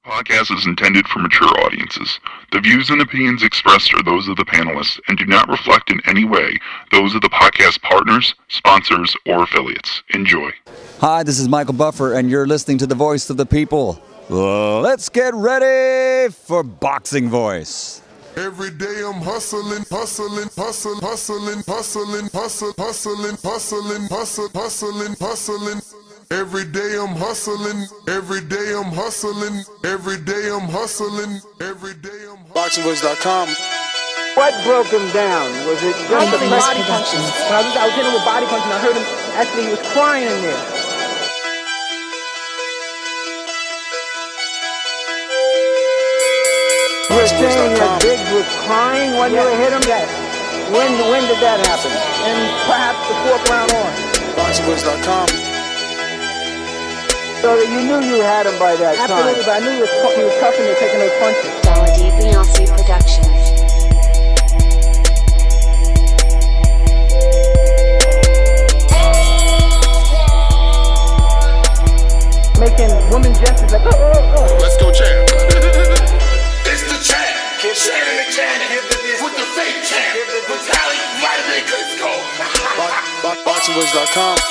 Podcast is intended for mature audiences. The views and opinions expressed are those of the panelists and do not reflect in any way those of the podcast partners, sponsors, or affiliates. Enjoy. Hi, this is Michael Buffer, and you're listening to the Voice of the People. Let's get ready for Boxing Voice. Every day I'm hustling, hustling, hustling, hustling, hustling, hustling, hustling, hustling, hustling, hustling, hustling. Every day I'm hustling, every day I'm hustling, every day I'm hustling, every day I'm hustling. BoxingVoice.com. What broke him down? Was it just the body punching? When I was hitting him with body punching, I heard him, actually he was crying in there. You were saying that Biggs was crying when you hit him? Yes. When did that happen? And perhaps the fourth round on? BoxingVoice.com. So that you knew you had him by that time. Absolutely, but I knew he was tough and they're taking those punches. Deontay Productions. Making women gestures like, oh. Let's go, champ. It's the champ. Shannon the champ. With the fake champ. Vitaly Vitamin Klitschko. BoxingVoice.com.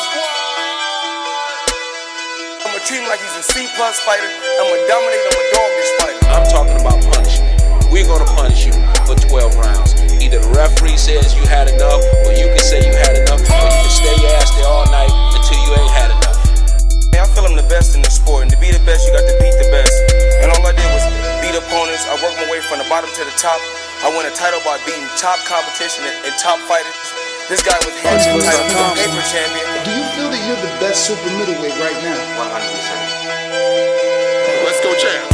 I'ma treat him like he's a C-plus fighter. I'ma dominate, I'ma dog this fighter. I'm talking about punishment. We're gonna punish you for 12 rounds. Either the referee says you had enough, or you can say you had enough, or you can stay your ass there all night until you ain't had enough. Hey, I feel I'm the best in the sport, and to be the best, you got to beat the best. And all I did was beat opponents. I worked my way from the bottom to the top. I won a title by beating top competition and top fighters. This guy was hands title, he's a paper champion. Do you feel that you're the best super middleweight right now? 100%. Let's go, champ.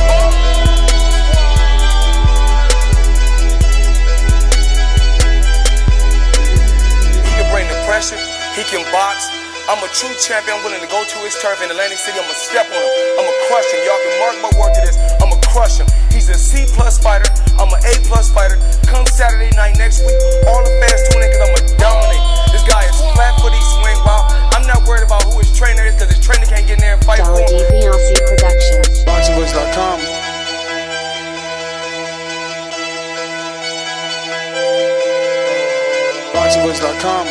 He can bring the pressure, he can box. I'm a true champion, I'm willing to go to his turf in Atlantic City, I'ma step on him, I'ma crush him. Y'all can mark my word to this, I'ma crush him. He's a C-plus fighter, I'm an A-plus fighter. Come Saturday night next week, all the fans tune in cause I'ma dominate. This guy is flat footy, swing wild. I'm not worried about who his trainer is cause his trainer can't get in there and fight for him. Deontay Productions. BoxingVoice.com. BoxingVoice.com.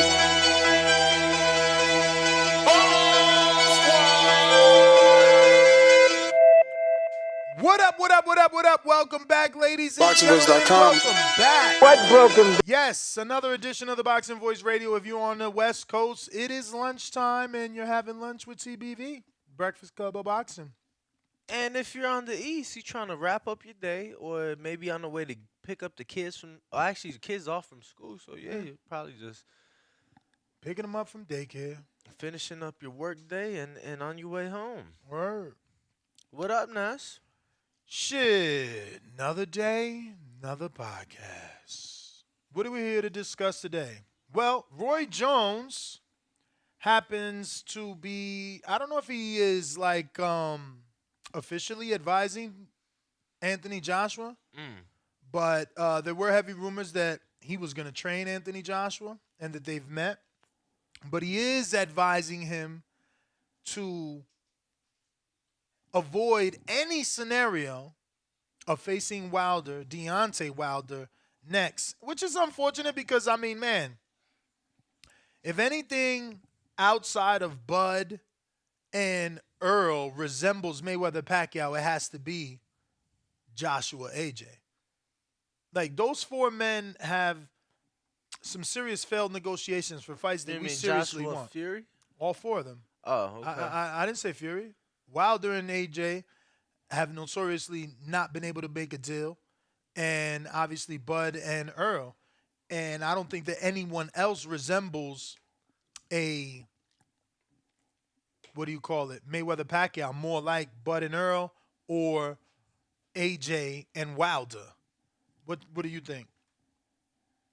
What up? Welcome back, ladies and gentlemen. BoxingVoice.com. Welcome back. What broke him down? Yes, another edition of the Boxing Voice Radio. If you're on the West Coast, it is lunchtime and you're having lunch with TBV, Breakfast Club of Boxing. And if you're on the East, you're trying to wrap up your day or maybe on the way to pick up the kids from, actually the kids off from school. So, yeah, you're probably just Picking them up from daycare. finishing up your work day and on your way home. Word. What up, Nas? Shit. Another day, another podcast. What are we here to discuss today? Well, Roy Jones happens to be, I don't know if he is like officially advising Anthony Joshua, but there were heavy rumors that he was going to train Anthony Joshua and that they've met. But he is advising him to avoid any scenario of facing Deontay Wilder next, which is unfortunate because, I mean, man, if anything outside of Bud and Earl resembles Mayweather Pacquiao, it has to be Joshua AJ. Like, those four men have some serious failed negotiations for fights that we seriously Joshua want. Fury? All four of them. Oh, okay. I didn't say Fury. Wilder and AJ have notoriously not been able to make a deal. And obviously Bud and Earl. And I don't think that anyone else resembles a, Mayweather Pacquiao, more like Bud and Earl or AJ and Wilder. What do you think?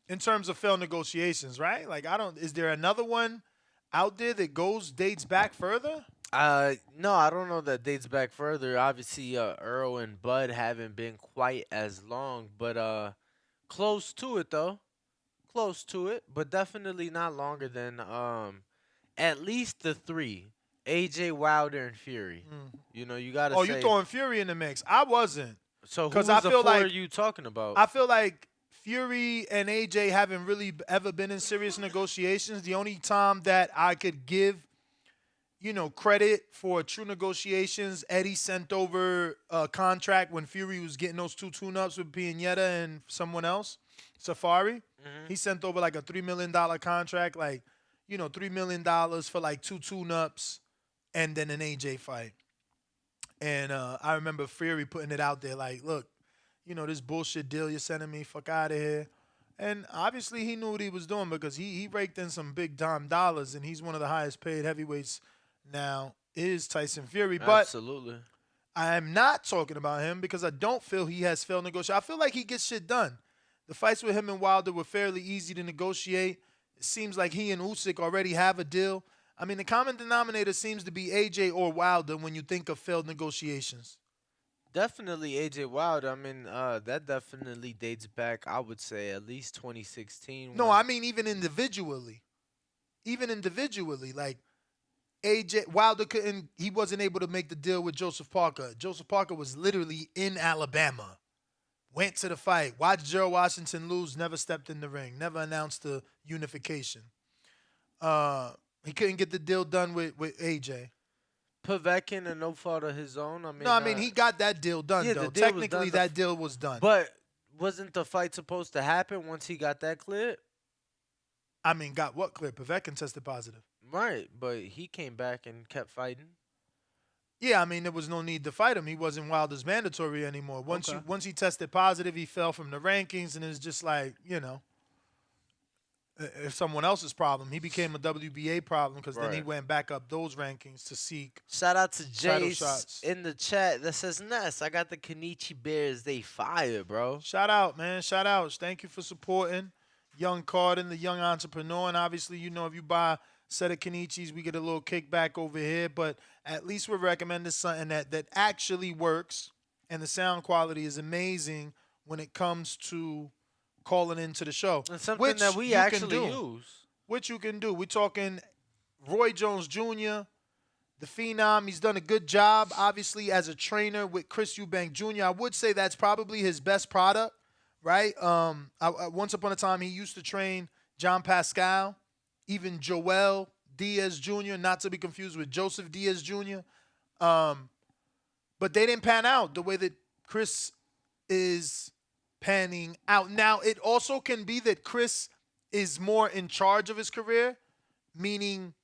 In terms of failed negotiations, right? Like, is there another one out there that dates back further? No, I don't know that dates back further. Obviously, Earl and Bud haven't been quite as long, but close to it, though. Close to it, but definitely not longer than at least the three. AJ Wilder and Fury. You know, you gotta Oh, say. you throwing Fury in the mix? I wasn't. So who Because was I the feel four like you talking about? I feel like Fury and AJ haven't really ever been in serious negotiations. The only time that I could give, credit for true negotiations, Eddie sent over a contract when Fury was getting those 2 tune-ups with Piñeta and someone else, Safari. He sent over like a $3 million contract, like, $3 million for like 2 tune-ups and then an AJ fight. And I remember Fury putting it out there like, look, this bullshit deal you're sending me, fuck out of here. And obviously he knew what he was doing because he raked in some big time dollars, and he's one of the highest paid heavyweights now is Tyson Fury. But Absolutely. I am not talking about him because I don't feel he has failed negotiation. I feel like he gets shit done. The fights with him and Wilder were fairly easy to negotiate. It seems like he and Usyk already have a deal. I mean, the common denominator seems to be AJ or Wilder when you think of failed negotiations. Definitely AJ Wilder. I mean, that definitely dates back, I would say, at least 2016. No, I mean even individually. Even individually, like AJ Wilder he wasn't able to make the deal with Joseph Parker. Joseph Parker was literally in Alabama. Went to the fight, watched Gerald Washington lose, never stepped in the ring, never announced the unification. He couldn't get the deal done with AJ. Povetkin and no fault of his own. I mean, he got that deal done, yeah, though. the deal was Technically, done. that deal was done. But wasn't the fight supposed to happen once he got that cleared? I mean, got what clear? Povetkin tested positive. Right, but he came back and kept fighting. Yeah, I mean, there was no need to fight him. He wasn't Wilder's mandatory anymore. Once he tested positive, he fell from the rankings, and it's just like, if someone else's problem. He became a WBA problem because then he went back up those rankings to seek Shout out to title Jace shots. in the chat that says, Ness, I got the Kenichi Bears. They fire, bro. Shout out, man. Shout outs. Thank you for supporting young Carden, the young entrepreneur. And obviously, if you buy a set of Kenichis, we get a little kickback over here. But at least we're recommending something that actually works. And the sound quality is amazing when it comes to calling into the show. And something that we actually use. Which you can do. We're talking Roy Jones Jr., the Phenom. He's done a good job, obviously, as a trainer with Chris Eubank Jr. I would say that's probably his best product, right? Once upon a time, he used to train John Pascal, even Joel Diaz Jr., not to be confused with Joseph Diaz Jr. But they didn't pan out the way that Chris is panning out. Now, it also can be that Chris is more in charge of his career, meaning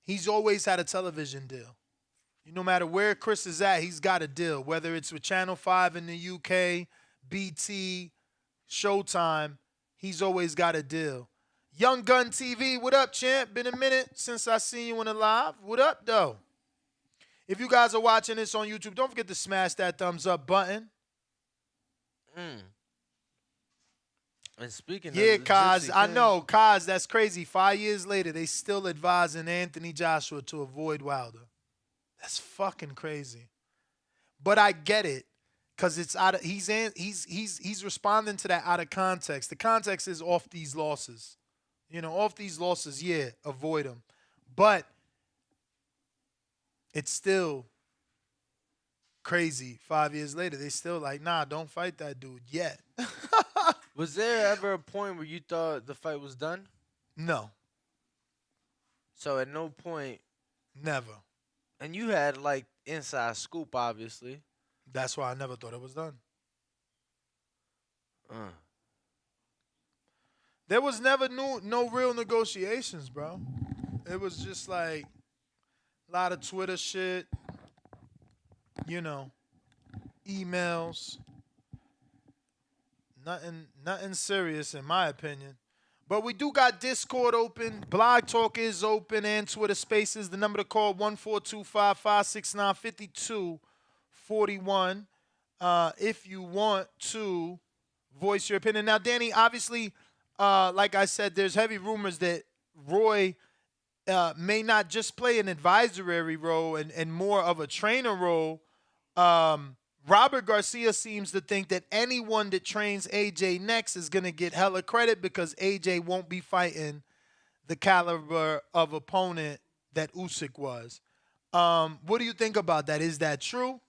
he's always had a television deal. No matter where Chris is at, he's got a deal, whether it's with Channel 5 in the UK, BT, Showtime, he's always got a deal. Young Gun TV, what up, champ? Been a minute since I seen you in the live. What up, though? If you guys are watching this on YouTube, don't forget to smash that thumbs up button. And speaking yeah, of Kaz, I know, Kaz, that's crazy. 5 years later, they still advising Anthony Joshua to avoid Wilder. That's fucking crazy. But I get it, because it's out of he's responding to that out of context. The context is off these losses. Off these losses, yeah, avoid them. But it's still crazy. 5 years later, they still like, nah, don't fight that dude yet. Was there ever a point where you thought the fight was done? No. So at no point. Never. And you had like inside scoop, obviously. That's why I never thought it was done. There was never no real negotiations, bro. It was just like a lot of Twitter shit, emails. Nothing serious in my opinion. But we do got Discord open, Blog Talk is open, and Twitter Spaces. The number to call 14255695241. If you want to voice your opinion. Now, Danny, obviously, like I said, there's heavy rumors that Roy may not just play an advisory role and more of a trainer role. Robert Garcia seems to think that anyone that trains AJ next is going to get hella credit because AJ won't be fighting the caliber of opponent that Usyk was. What do you think about that? Is that true,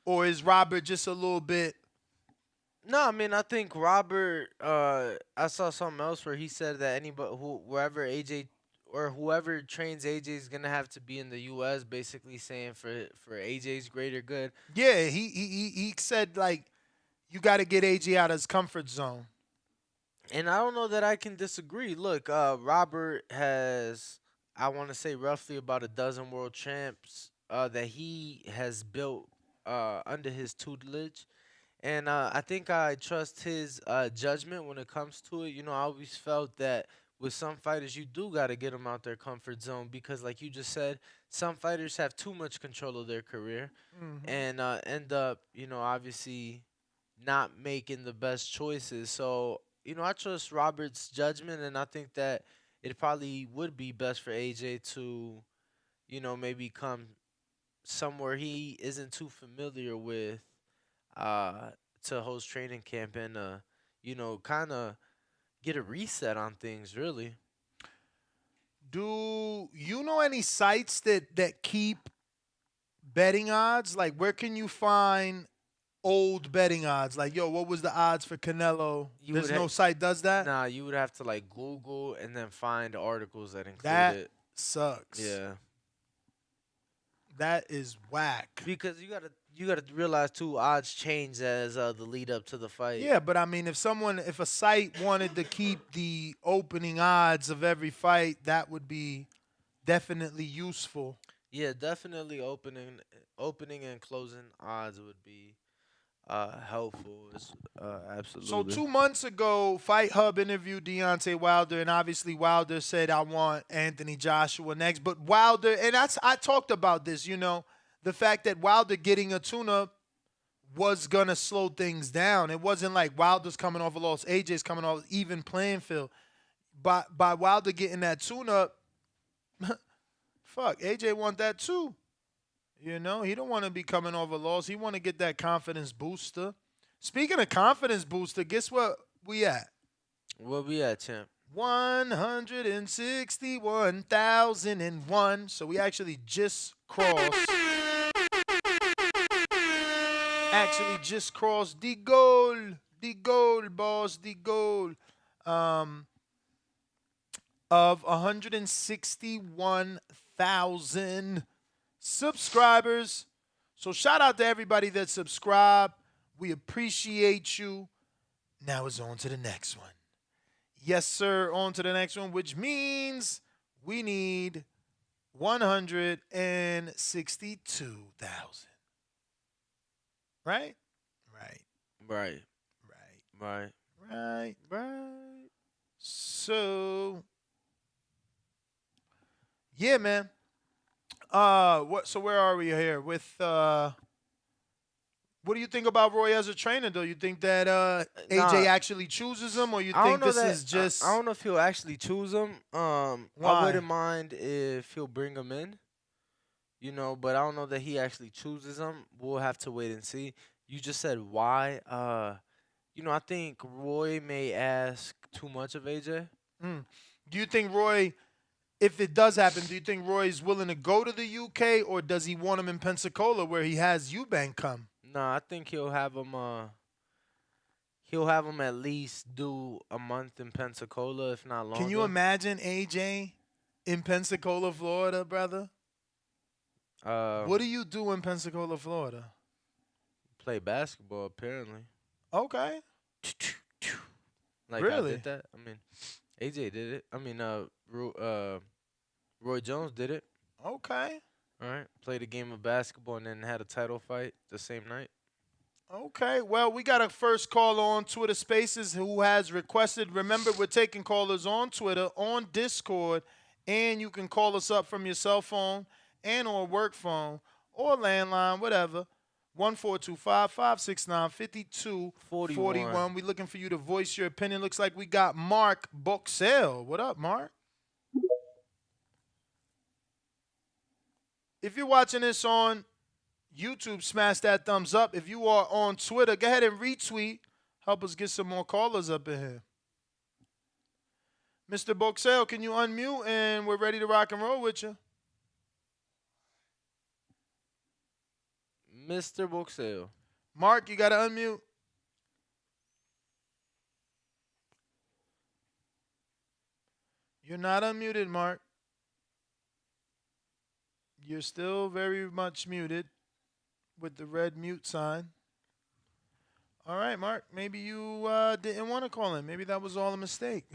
or is Robert just a little bit? No, I mean I think Robert. I saw something else where he said that anybody wherever AJ or whoever trains AJ is gonna have to be in the U.S. Basically saying for AJ's greater good. Yeah, he said like you got to get AJ out of his comfort zone. And I don't know that I can disagree. Look, Robert has, I want to say, roughly about a dozen world champs that he has built under his tutelage. And I think I trust his judgment when it comes to it. You know, I always felt that with some fighters, you do got to get them out their comfort zone because, like you just said, some fighters have too much control of their career and end up, obviously not making the best choices. So, I trust Robert's judgment, and I think that it probably would be best for AJ to, maybe come somewhere he isn't too familiar with uh, to host training camp and, kind of get a reset on things, really. Do you know any sites that keep betting odds? Like, where can you find old betting odds? Like, yo, what was the odds for Canelo? You There's would no site does that. Nah, you would have to like Google and then find articles that include That it. sucks. Yeah. That is whack. Because you gotta realize too, odds change as the lead up to the fight. Yeah, but I mean, if a site wanted to keep the opening odds of every fight, that would be definitely useful. Yeah, definitely opening and closing odds would be helpful. Absolutely. So 2 months ago, Fight Hub interviewed Deontay Wilder, and obviously Wilder said, "I want Anthony Joshua next." But Wilder, and I talked about this, the fact that Wilder getting a tune-up was gonna slow things down. It wasn't like Wilder's coming off a loss, AJ's coming off even playing field. By Wilder getting that tune-up, fuck, AJ want that too. He don't want to be coming off a loss. He want to get that confidence booster. Speaking of confidence booster, guess what we at? Where we at, champ? 161,001. So we actually just crossed. The goal. The goal, boss. The goal. Of 161,000 subscribers. So shout out to everybody that subscribed. We appreciate you. Now it's on to the next one. Yes, sir, on to the next one, which means we need 162,000. Right? Right. Right. Right. Right. Right. So, yeah, man. So where are we here with what do you think about Roy as a trainer though? You think that AJ actually chooses him, or you think this is just I don't know if he'll actually choose him. I wouldn't mind if he'll bring him in. But I don't know that he actually chooses him. We'll have to wait and see. You just said why. I think Roy may ask too much of AJ. Do you think Roy, if it does happen, do you think Roy is willing to go to the UK, or does he want him in Pensacola where he has Eubank come? No, I think he'll have him. He'll have him at least do a month in Pensacola, if not longer. Can you imagine AJ in Pensacola, Florida, brother? What do you do in Pensacola, Florida? Play basketball, apparently. Okay. Like really? I did that. I mean, AJ did it. I mean, Roy Jones did it. Okay. All right. Played a game of basketball and then had a title fight the same night. Okay. Well, we got a first caller on Twitter Spaces who has requested. Remember, we're taking callers on Twitter, on Discord, and you can call us up from your cell phone and or work phone or landline, whatever. 1-425-569-5241. We're looking for you to voice your opinion. Looks like we got Mark Boxell. What up, Mark? If you're watching this on YouTube, smash that thumbs up. If you are on Twitter, go ahead and retweet. Help us get some more callers up in here. Mr. Boxell, can you unmute? And we're ready to rock and roll with you. Mr. Boxeo. Mark, you got to unmute. You're not unmuted, Mark. You're still very much muted with the red mute sign. All right, Mark. Maybe you didn't want to call in. Maybe that was all a mistake.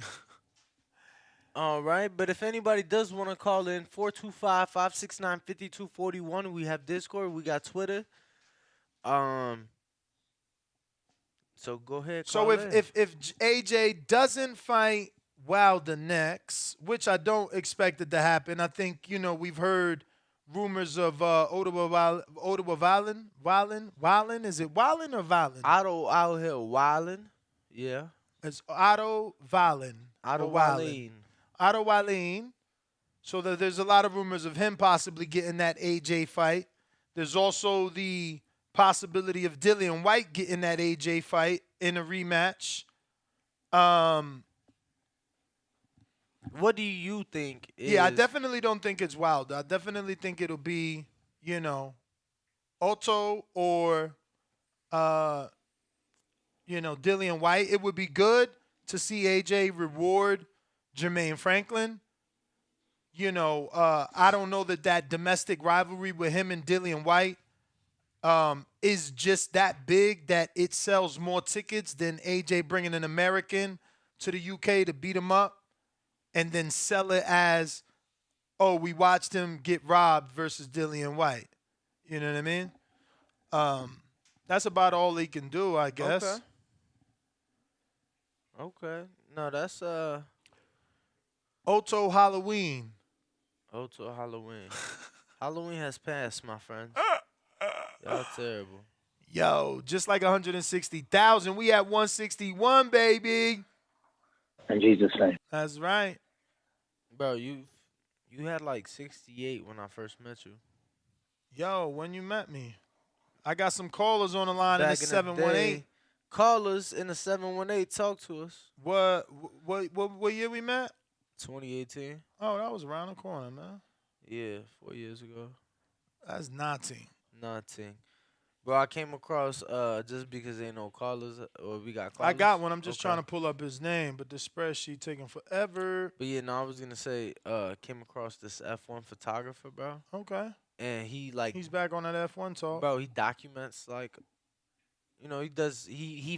All right, but if anybody does want to call in, 425-569-5241. We have Discord. We got Twitter. So go ahead, So call if in. if AJ doesn't fight Wilder next, which I don't expect it to happen, I think we've heard rumors of Ottawa Wallin. Is it Wallin or Vallin? Otto out here wildin'. Yeah. It's Otto Wallin. Otto or Wallin. Wallin. Otto Wallin. So there's a lot of rumors of him possibly getting that AJ fight. There's also the possibility of Dillian White getting that AJ fight in a rematch. What do you think is... Yeah, I definitely don't think it's Wilder. I definitely think it'll be, Otto or, Dillian White. It would be good to see AJ reward Jermaine Franklin. I don't know that domestic rivalry with him and Dillian White is just that big that it sells more tickets than AJ bringing an American to the UK to beat him up and then sell it as, oh, we watched him get robbed versus Dillian White. You know what I mean? That's about all he can do, I guess. Okay. No, that's Otto Halloween. Otto Halloween. Halloween has passed, my friends. Y'all terrible. Yo, just like 160,000, we at 161, baby. In Jesus' name. That's right. Bro, you had like 68 when I first met you. Yo, when you met me. I got some callers on the line in the Back 718. Callers in the 718, talk to us. What year we met? 2018. Oh, that was around the corner, man. Yeah, 4 years ago. That's nothing. Nothing. Bro, I came across just because ain't no callers or we got callers. I got one. I'm just trying to pull up his name, but the spreadsheet taking forever. But yeah, no, I was gonna say, came across this F1 photographer, bro. Okay. And he's back on that F1 talk. Bro, he documents he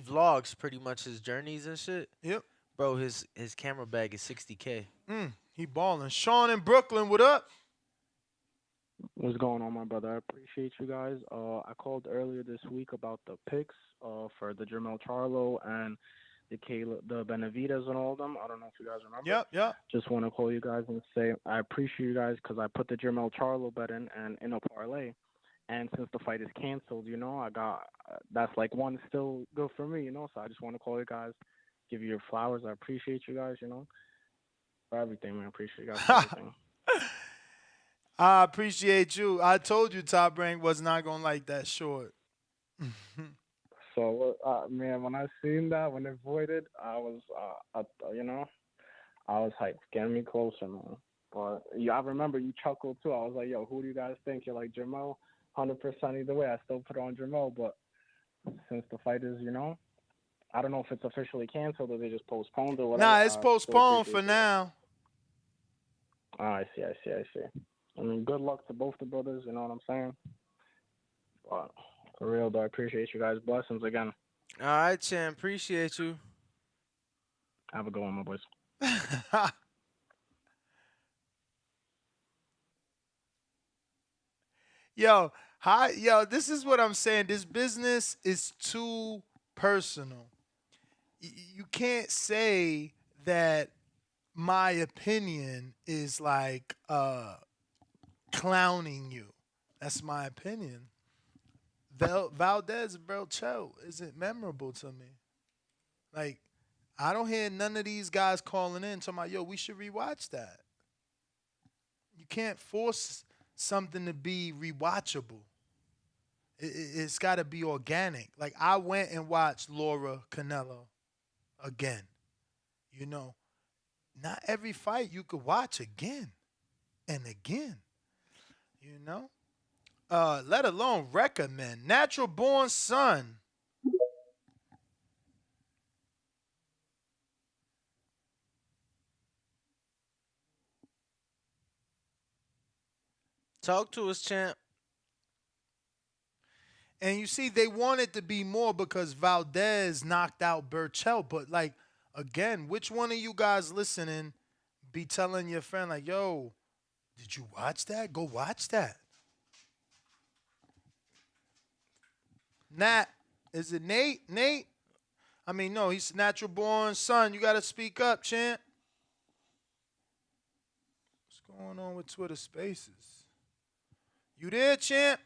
vlogs pretty much his journeys and shit. Yep. Bro, his camera bag is $60K. He balling. Sean in Brooklyn, what up? What's going on, my brother? I appreciate you guys. I called earlier this week about the picks for the Jermell Charlo and the Benavides and all of them. I don't know if you guys remember. Yep. Just want to call you guys and say I appreciate you guys because I put the Jermell Charlo bet in and in a parlay. And since the fight is canceled, I got that's like one still good for me, So I just want to call you guys, give you your flowers. I appreciate you guys, for everything, man. I appreciate you guys for everything. I appreciate you. I told you Top Rank was not going to like that short. So, man, when I seen that, when it voided, I was, I was hyped. Getting me closer, man. But I remember you chuckled, too. I was like, yo, who do you guys think? You're like, Jermell, 100% either way. I still put on Jermell, but since the fight is, I don't know if it's officially canceled or they just postponed or whatever. Nah, it's postponed for now. Oh, I see. I mean, good luck to both the brothers, you know what I'm saying? But for real, though, I appreciate you guys. Blessings again. All right, Chan. Appreciate you. Have a good one, my boys. Yo, this is what I'm saying. This business is too personal. You can't say that my opinion is like clowning you. That's my opinion. Valdez Belcho isn't memorable to me. Like, I don't hear none of these guys calling in talking about, yo, we should rewatch that. You can't force something to be rewatchable. It's got to be organic. Like, I went and watched Laura Canelo again. Not every fight you could watch again and again. let alone recommend. Natural Born Son. Talk to us, champ. And you see, they wanted to be more because Valdez knocked out Burchell. But like again, which one of you guys listening be telling your friend like, "Yo, did you watch that? Go watch that." Nat, is it Nate? Nate? I mean, no, he's Natural Born Son. You got to speak up, champ. What's going on with Twitter Spaces? You there, champ?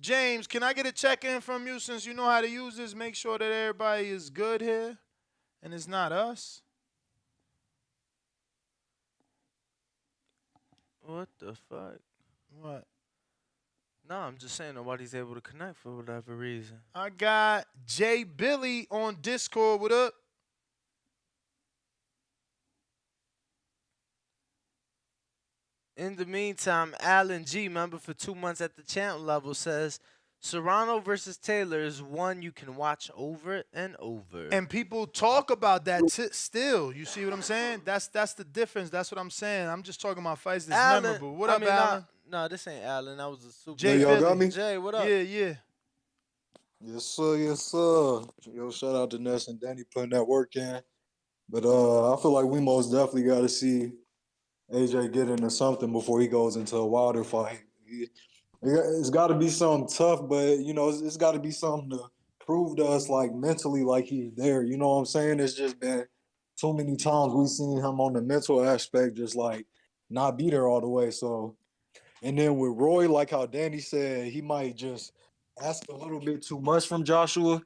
James, can I get a check-in from you since you know how to use this? Make sure that everybody is good here and it's not us. What the fuck? What? No, I'm just saying nobody's able to connect for whatever reason. I got Jay Billy on Discord. What up? In the meantime, Alan G, member for 2 months at the champ level, says Serrano versus Taylor is one you can watch over and over. And people talk about that still. You see what I'm saying? That's the difference. That's what I'm saying. I'm just talking about fights that's Alan, memorable. What up, Alan? No, this ain't Alan. That was a super. Jay y'all Billy. got me? Jay, what up? Yeah, yeah. Yes, sir. Yes, sir. Yo, shout out to Ness and Danny putting that work in. But I feel like we most definitely got to see AJ get into something before he goes into a Wilder fight. It's got to be something tough, but you know, it's got to be something to prove to us, like mentally, like he's there. You know what I'm saying? It's just been too many times we've seen him on the mental aspect, just like not be there all the way. So, and then with Roy, like how Danny said, he might just ask a little bit too much from Joshua.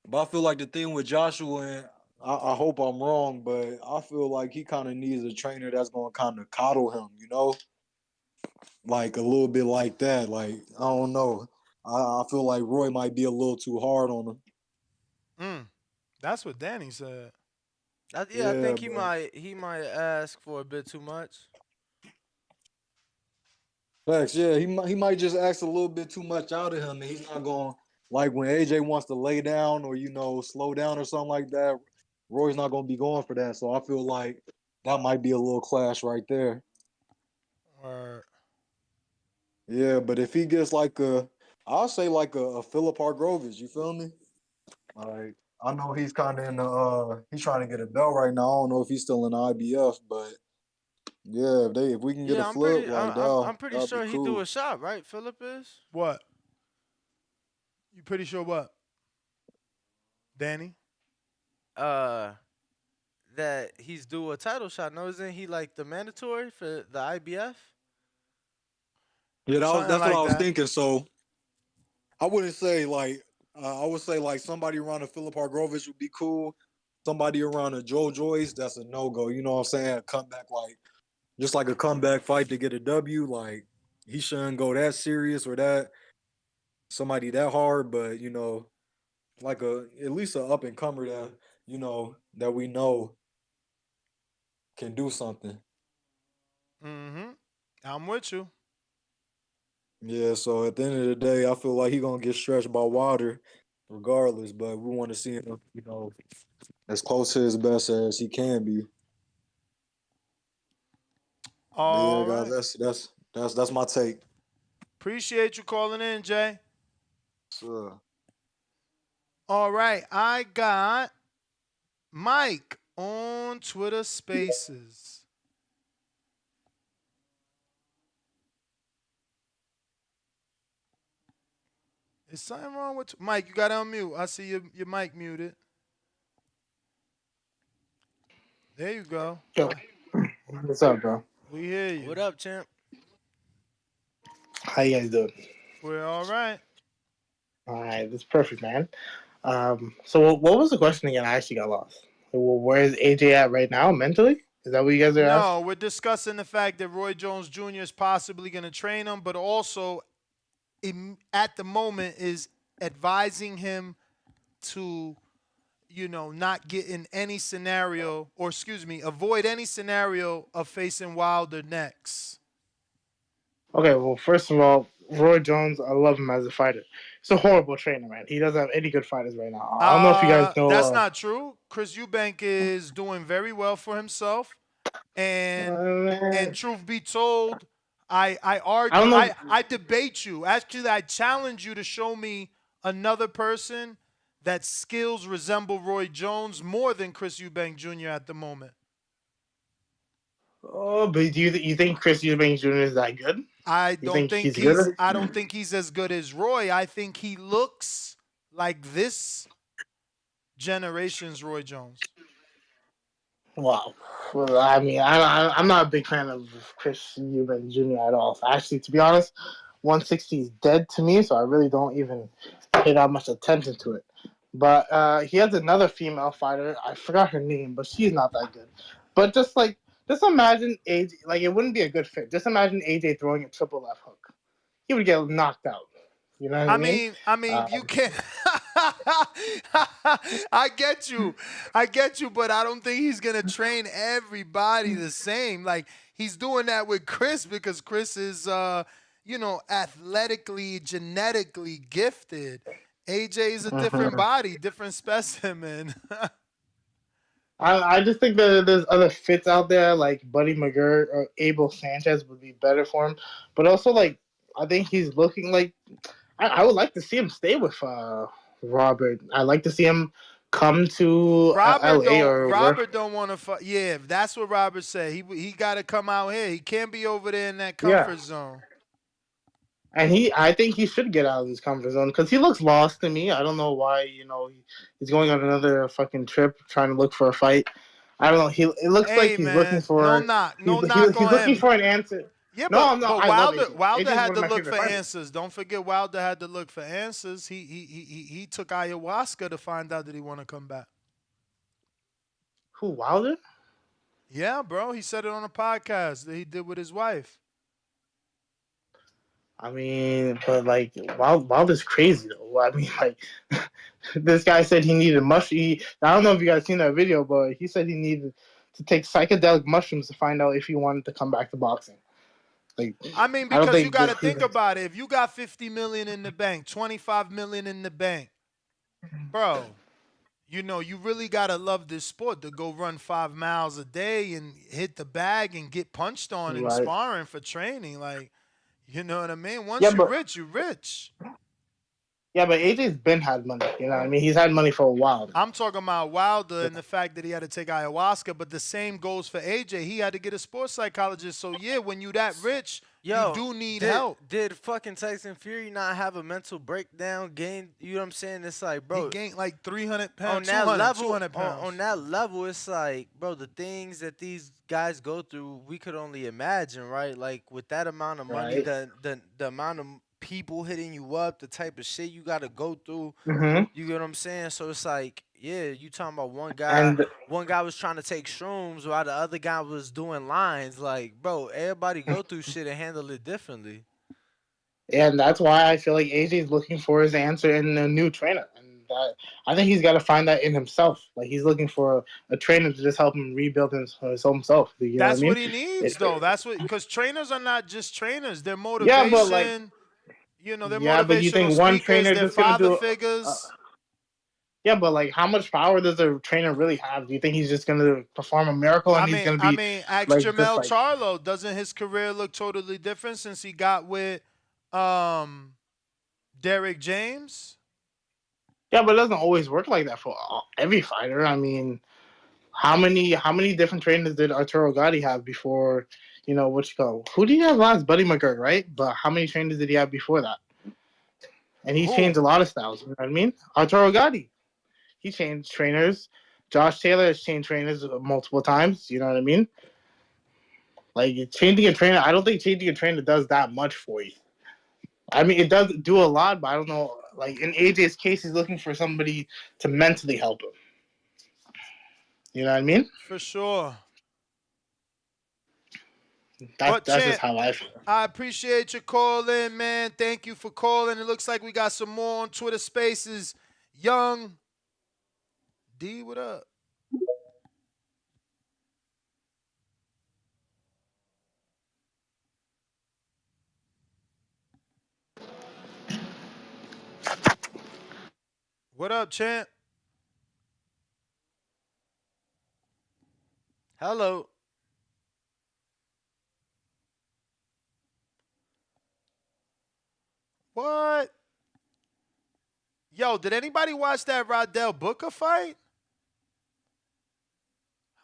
But I feel like the thing with Joshua, and I hope I'm wrong, but I feel like he kind of needs a trainer that's going to kind of coddle him, you know? Like a little bit like that. Like, I don't know. I feel like Roy might be a little too hard on him. That's what Danny said. I think he might ask for a bit too much. Facts, yeah. He might just ask a little bit too much out of him, and he's not going, like when AJ wants to lay down or, you know, slow down or something like that, Roy's not going to be going for that. So I feel like that might be a little clash right there. Yeah, but if he gets like I'll say like a Philip Hargrovich, you feel me? Like, I know he's kind of in the, he's trying to get a belt right now. I don't know if he's still in the IBF, but yeah, if we can get a flip, like I'm pretty that'd sure be he cool. do a shot, right? Philip is. What? You pretty sure what? Danny? That he's due a title shot. No, isn't he like the mandatory for the IBF? Yeah, Something that's like what I was that. thinking. So I wouldn't say like I would say like somebody around a Philip Hargrovich would be cool. Somebody around a Joe Joyce, that's a no go. You know what I'm saying? A comeback, like just like a comeback fight to get a W. Like he shouldn't go that serious or that somebody that hard, but you know, like at least an up and comer that you know that we know can do something. Mm-hmm. I'm with you. Yeah, so at the end of the day, I feel like he gonna get stretched by Wilder, regardless. But we want to see him, you know, as close to his best as he can be. But yeah, All guys, right. that's my take. Appreciate you calling in, Jay. So, All right. I got Mike on Twitter Spaces. Is something wrong with Mike? You got to unmute. I see your mic muted. There you go. Yo, what's up, bro? We hear you. What up, champ? How you guys doing? We're all right. All right, that's perfect, man. So what was the question again? I actually got lost. Well, where is AJ at right now mentally? Is that what you guys are asking? No, we're discussing the fact that Roy Jones Jr. is possibly going to train him, but also at the moment is advising him to, you know, not get in any scenario, or excuse me, avoid any scenario of facing Wilder next. Okay, well, first of all, Roy Jones, I love him as a fighter. He's a horrible trainer, man. He doesn't have any good fighters right now. I don't know if you guys know. That's not true. Chris Eubank is doing very well for himself, and Man, truth be told, I I argue, don't know. I debate you. Actually, I challenge you to show me another person that skills resemble Roy Jones more than Chris Eubank Jr. at the moment. Oh, but do you think Chris Eubank Jr. is that good? You think he's good? I don't think he's as good as Roy. I think he looks like this generation's Roy Jones. Wow. Well, I mean, I'm not a big fan of Chris Eubank Jr. at all. Actually, to be honest, 160 is dead to me, so I really don't even pay that much attention to it. But he has another female fighter. I forgot her name, but she's not that good. But just imagine AJ. Like, it wouldn't be a good fit. Just imagine AJ throwing a triple left hook. He would get knocked out. You know what I mean? I mean, you can't. I get you, but I don't think he's gonna train everybody the same. Like he's doing that with Chris because Chris is, athletically, genetically gifted. AJ is a different body, different specimen. I just think that there's other fits out there like Buddy McGirt or Abel Sanchez would be better for him. But also, like, I think he's looking like I would like to see him stay with Robert. I'd like to see him come to LA or where. Robert don't want to fight. Yeah, that's what Robert said. He got to come out here. He can't be over there in that Yeah. comfort zone. And I think he should get out of his comfort zone because he looks lost to me. I don't know why. He's going on another fucking trip trying to look for a fight. I don't know. It looks like he's looking for no knock he's on looking him. for an answer. Yeah, no, but I love AJ. Wilder AJ's had one to of my look favorite for fighters. answers. Don't forget, Wilder had to look for answers. He took ayahuasca to find out that he want to come back. Who, Wilder? Yeah, bro. He said it on a podcast that he did with his wife. I mean, but like Wilder's crazy though. I mean, like this guy said he needed mushrooms. I don't know if you guys seen that video, but he said he needed to take psychedelic mushrooms to find out if he wanted to come back to boxing. Like, I mean, because you got to think about it. If you got $50 million in the bank, $25 million in the bank, bro, you really got to love this sport to go run 5 miles a day and hit the bag and get punched on in sparring for training. Like, you know what I mean? Once you're rich, you're rich. Yeah, but AJ's been had money. You know what I mean? He's had money for a while. I'm talking about Wilder and the fact that he had to take ayahuasca, but the same goes for AJ. He had to get a sports psychologist. So, yeah, when you that rich, you do need help. Did fucking Tyson Fury not have a mental breakdown? You know what I'm saying? It's like, bro. He gained like 300 pounds, on that level, 200 pounds. On that level, it's like, bro, the things that these guys go through, we could only imagine, right? Like, with that amount of money, the amount of people hitting you up, the type of shit you got to go through. You get what I'm saying? So it's like, yeah, you talking about one guy was trying to take shrooms while the other guy was doing lines. Like, bro, everybody go through shit and handle it differently. And that's why I feel like AJ's looking for his answer in a new trainer. And I think he's got to find that in himself. Like, he's looking for a trainer to just help him rebuild his own self. You That's know what I mean? he needs, though. That's what, because trainers are not just trainers. They're motivation. Yeah, but like, they're yeah, but you think one trainer they're just gonna father do figures. Yeah, but like, how much power does a trainer really have? Do you think he's just gonna perform a miracle and he's gonna be? Ask like, Jamel Charlo. Doesn't his career look totally different since he got with Derek James? Yeah, but it doesn't always work like that for every fighter. I mean, how many different trainers did Arturo Gatti have before? Who did he have last? Buddy McGirt, right? But how many trainers did he have before that? And he changed a lot of styles. You know what I mean? Arturo Gatti, he changed trainers. Josh Taylor has changed trainers multiple times. You know what I mean? Like, changing a trainer, I don't think changing a trainer does that much for you. I mean, it does do a lot, but I don't know. Like, in AJ's case, he's looking for somebody to mentally help him. You know what I mean? For sure. That's just how I feel. I appreciate your call in, man. Thank you for calling. It looks like we got some more on Twitter Spaces. Young D, what up? What up, champ? Hello. What? Yo, did anybody watch that Rondell Booker fight?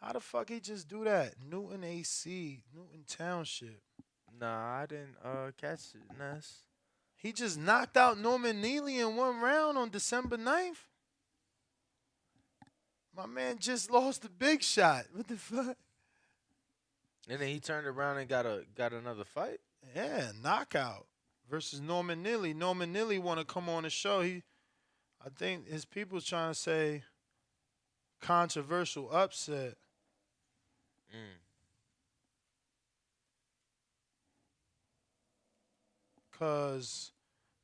How the fuck he just do that? Newton AC, Newton Township. Nah, I didn't catch it, Ness. He just knocked out Norman Neely in one round on December 9th. My man just lost the big shot. What the fuck? And then he turned around and got another fight. Yeah, knockout versus Norman Neely. Norman Neely want to come on the show. I think his people's trying to say controversial upset. Cause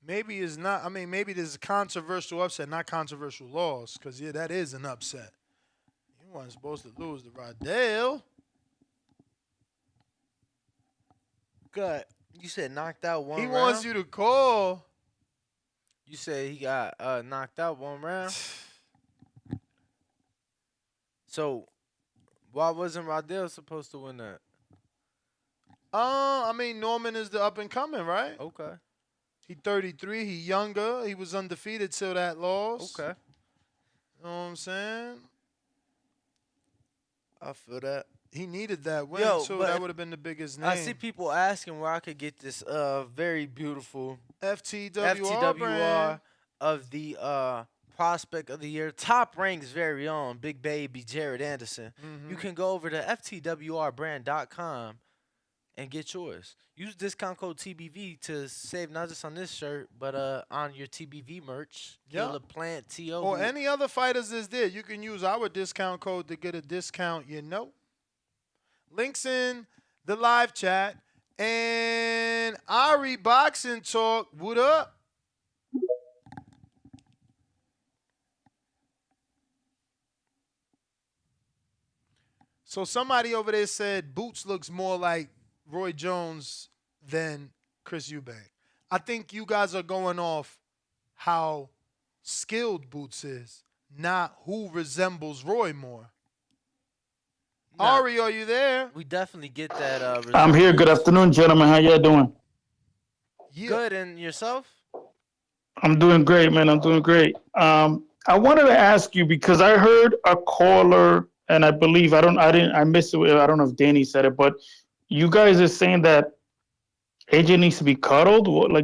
maybe it's not. I mean, maybe there's a controversial upset, not controversial loss. Cause yeah, that is an upset. You weren't supposed to lose to Rodale. Good. You said knocked out one He round? wants you to call. You said he got knocked out one round? So, why wasn't Rodale supposed to win that? I mean, Norman is the up and coming, right? Okay. He 33. He younger. He was undefeated till that loss. Okay. You know what I'm saying? I feel that. He needed that win, too. That would have been the biggest name. I see people asking where I could get this very beautiful FTWR brand of the prospect of the year, top ranks very own Big Baby Jared Anderson. You can go over to ftwrbrand.com and get yours. Use discount code TBV to save not just on this shirt, but on your TBV merch. Yeah. Plant TO. Or any other fighters is there. You can use our discount code to get a discount, Links in the live chat. And Ari Boxing Talk, what up? So somebody over there said Boots looks more like Roy Jones than Chris Eubank. I think you guys are going off how skilled Boots is, not who resembles Roy more. Ari, are you there? We definitely get that. I'm here. Good afternoon, gentlemen. How y'all doing? Good, and yourself? I'm doing great, man. I'm doing great. I wanted to ask you because I heard a caller, and I believe I missed it. I don't know if Danny said it, but you guys are saying that AJ needs to be cuddled. Why?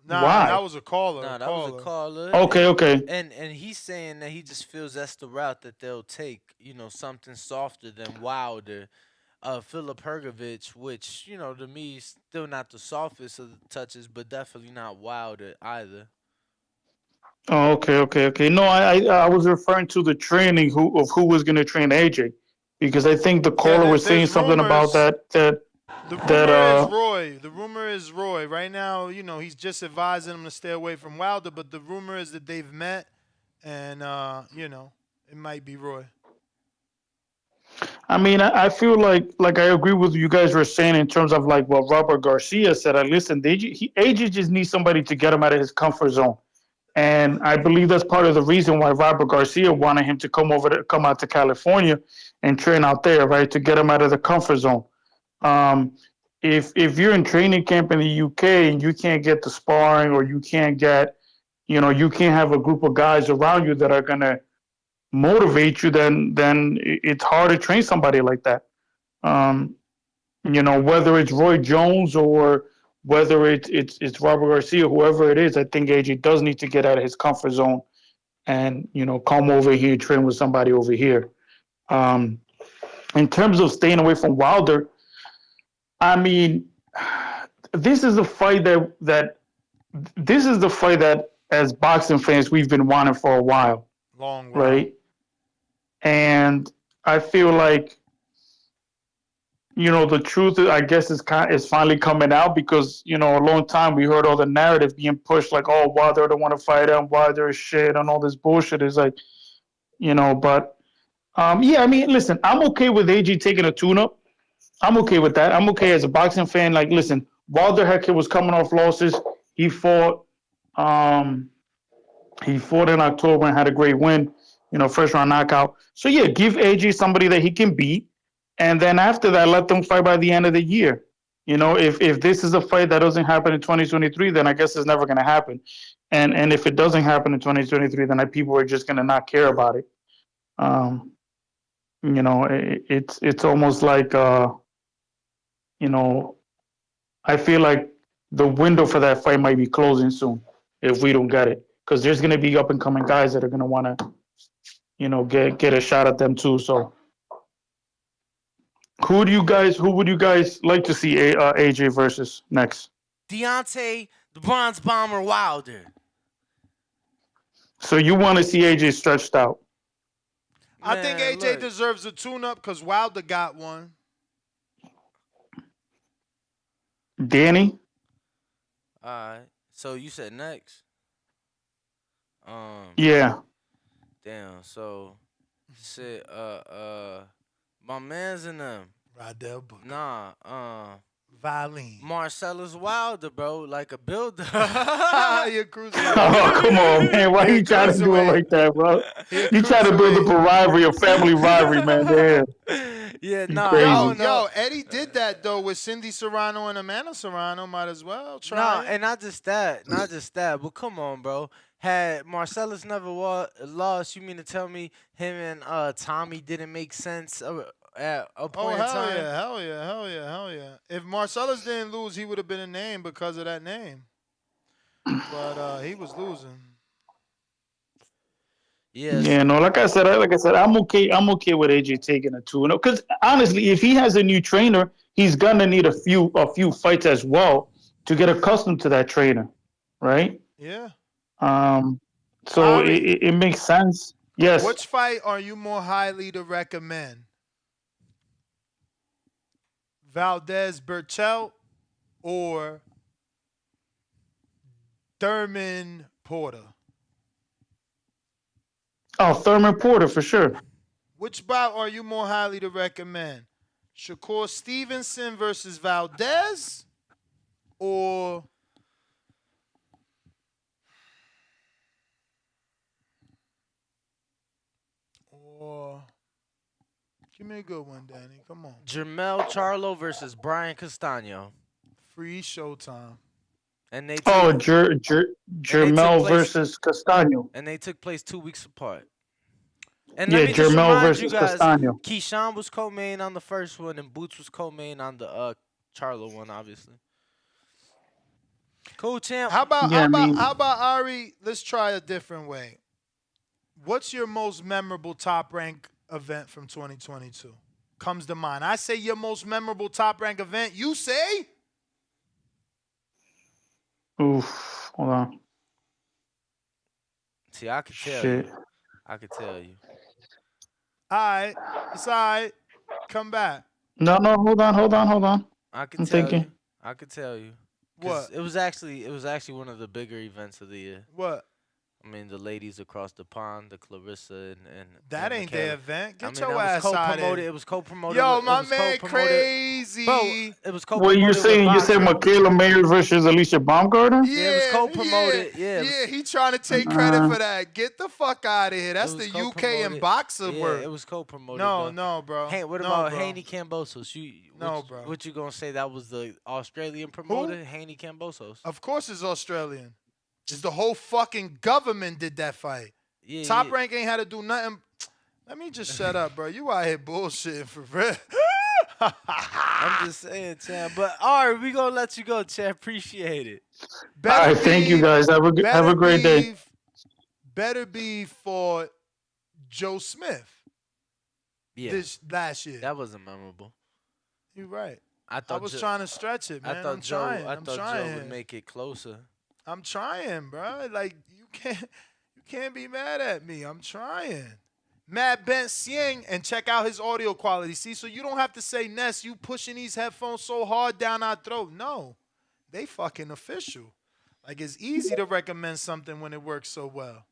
That was a caller. Nah, that was a caller. Okay. And he's saying that he just feels that's the route that they'll take. Something softer than Wilder. Philip Hergovich, which, to me, is still not the softest of the touches, but definitely not Wilder either. Oh, okay. No, I was referring to the training of who was going to train AJ, because I think the caller was saying something about that. The rumor is Roy. The rumor is Roy. Right now, he's just advising him to stay away from Wilder, but the rumor is that they've met, and it might be Roy. I mean, I feel like I agree with you guys were saying in terms of like what Robert Garcia said. Listen, AJ just needs somebody to get him out of his comfort zone. And I believe that's part of the reason why Robert Garcia wanted him to come out to California and train out there, right, to get him out of the comfort zone. If you're in training camp in the UK and you can't get the sparring, or you can't get, you can't have a group of guys around you that are gonna motivate you, then it's hard to train somebody like that. Whether it's Roy Jones or whether it's Robert Garcia, whoever it is, I think AJ does need to get out of his comfort zone and, come over here and train with somebody over here. In terms of staying away from Wilder, I mean, this is the fight that as boxing fans we've been wanting for a while. Long while. Right? And I feel like, the truth, I guess, is finally coming out, because, a long time we heard all the narrative being pushed, like, oh, Wilder don't want to fight him, Wilder is shit, and all this bullshit. Is like, but, yeah, I mean, listen, I'm okay with AJ taking a tune-up. I'm okay with that. I'm okay as a boxing fan. Like, listen, Wilder Hecker was coming off losses. He fought He fought in October and had a great win, first round knockout. So yeah, give AJ somebody that he can beat, and then after that, let them fight by the end of the year. If this is a fight that doesn't happen in 2023, then I guess it's never going to happen. And if it doesn't happen in 2023, then people are just going to not care about it. It's almost like I feel like the window for that fight might be closing soon if we don't get it, because there's going to be up and coming guys that are going to want to get a shot at them too. So who would you guys like to see AJ versus next? Deontay, the Bronze Bomber Wilder. So you want to see AJ stretched out? I think AJ deserves a tune-up because Wilder got one. Danny? All right. So you said next. Yeah. Damn. So, shit. My man's in them. Rydell Booker. Nah. Violin. Marcellus Wilder, bro, like a builder. You're cruising. Oh, come on, man. Why you trying to do it like that, bro? You trying to build up a rivalry, a family rivalry, man. Damn. Yeah, nah. Yo, Eddie did that, though, with Cindy Serrano and Amanda Serrano. Might as well try. No, and not just that. But come on, bro. Had Marcellus never lost, you mean to tell me him and Tommy didn't make sense at a point in time? Hell yeah. If Marcellus didn't lose, he would have been a name because of that name. But he was losing. Yes. Yeah, no, like I said, I'm okay with AJ taking a 2-0. Because honestly, if he has a new trainer, he's gonna need a few fights as well to get accustomed to that trainer, right? Yeah. So it makes sense. Yes. Which fight are you more highly to recommend? Valdez Burchell or Thurman Porter? Oh, Thurman Porter for sure. Which bout are you more highly to recommend? Shakur Stevenson versus Valdez or give me a good one, Danny. Come on. Jermell Charlo versus Brian Castano. Free Showtime. And they Jermell versus Castano. And they took place 2 weeks apart. And yeah, let me just Jermell remind versus you guys, Castano. Keyshawn was co-main on the first one, and Boots was co-main on the Charlo one, obviously. Cool, champ. How about Ari? Let's try a different way. What's your most memorable top rank event from 2022? Comes to mind. I say your most memorable top rank event. You say? Oof, hold on. See, I could tell you. I could tell you. All right. It's all right. Come back. No, hold on. I could tell you. What? It was actually one of the bigger events of the year. What? I mean, the ladies across the pond, the Clarissa and that ain't their event. Get your ass out of It was co-promoted. Yo, my man, crazy. Bro, it was co-promoted. What you saying? You said Michaela Mayer versus Alicia Baumgartner? Yeah, it was co-promoted. Yeah, he trying to take credit for that. Get the fuck out of here. That's the UK and boxer work. It was co-promoted. No, bro. Hey, what about Haney Cambosos? Bro. What you gonna say? That was the Australian promoter, Haney Cambosos? Of course, it's Australian. Just the whole fucking government did that fight. Yeah, Top Rank ain't had to do nothing. Let me just shut up, bro. You out here bullshitting for real. I'm just saying, champ. But all right, we gonna let you go, champ. Appreciate it. All right, thank you guys. Have a great day. Better be for Joe Smith. Yeah. This last year. That wasn't memorable. You're right. I was trying to stretch it, man. I'm trying. I thought Joe would make it closer. I'm trying, bro. Like you can't be mad at me. I'm trying. Matt Bent Sieng, and check out his audio quality. See, so you don't have to say, Ness, you pushing these headphones so hard down our throat. No, they fucking official. Like it's easy to recommend something when it works so well.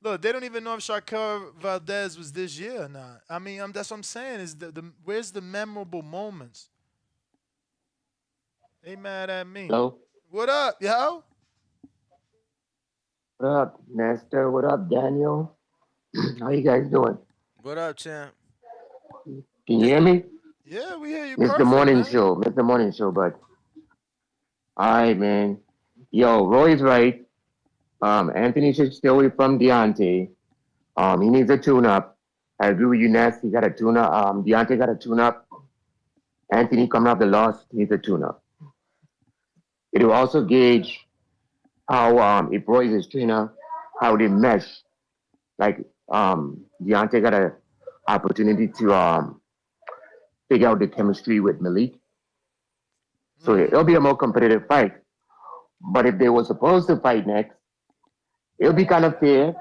Look, they don't even know if Shakur Valdez was this year or not. I mean, that's what I'm saying. Is where's the memorable moments? They mad at me. Hello? What up, yo? What up, Nestor? What up, Daniel? How you guys doing? What up, champ? Can you hear me? Yeah, we hear you Mr. perfect, Morning man. Show, Mr. Morning Show, but all right, man. Yo, Roy's right. Anthony should stay away from Deontay. He needs a tune-up. I agree with you, Ness. He got a tune-up. Deontay got a tune-up. Anthony coming off the loss needs a tune-up. It will also gauge how if Roy is his trainer, how they mesh. Like Deontay got a opportunity to figure out the chemistry with Malik. So it'll be a more competitive fight. But if they were supposed to fight next, it'll be kind of fair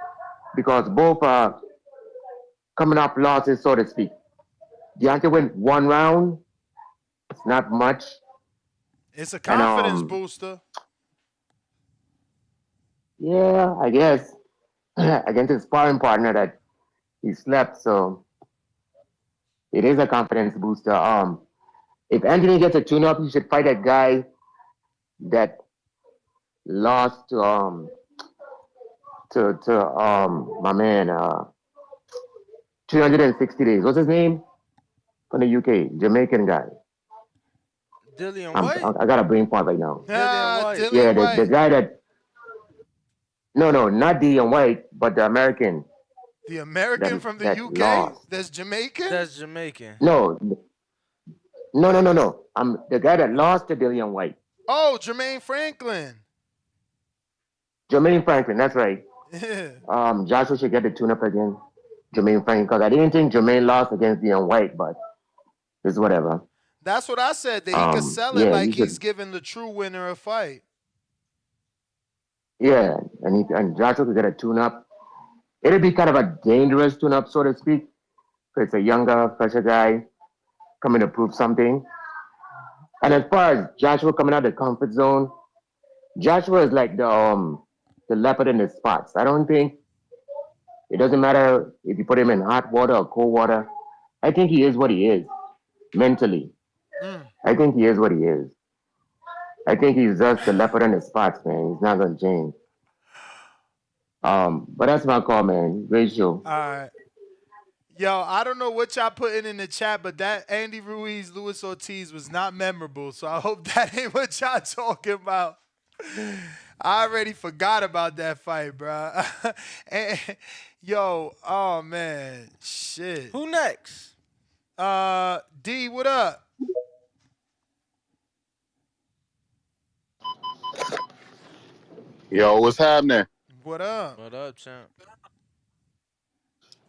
because both are coming off losses, so to speak. Deontay went one round. It's not much. It's a And confidence booster. yeah, I guess against his sparring partner that he slept, so it is a confidence booster. If Anthony gets a tune-up, he should fight a guy that lost to my man 360 days. What's his name? From the UK, Jamaican guy. Dillian White? I got a brain fart right now. Dillian White. Yeah, the guy that. No, not Dillian White, but the American. The American from the that UK? lost. That's Jamaican? That's Jamaican. No. I'm the guy that lost to Dillian White. Oh, Jermaine Franklin. Jermaine Franklin, that's right. Yeah. Joshua should get the tune-up again. Jermaine Franklin, because I didn't think Jermaine lost against Dillian White, but it's whatever. That's what I said, that he could sell it like he's giving the true winner a fight. Yeah, and Joshua could get a tune-up. It'd be kind of a dangerous tune-up, so to speak. It's a younger, fresher guy coming to prove something. And as far as Joshua coming out of the comfort zone, Joshua is like the leopard in the spots. I don't think it doesn't matter if you put him in hot water or cold water. I think he is what he is mentally. I think he is what he is. I think he's just the leopard in the spots, man. He's not gonna change. But that's my call, man. Great show. All right. Yo, I don't know what y'all putting in the chat, but that Andy Ruiz, Luis Ortiz was not memorable. So I hope that ain't what y'all talking about. I already forgot about that fight, bro. And, yo, oh man, shit. Who next? D, what up? Yo, what's happening? What up? What up, champ?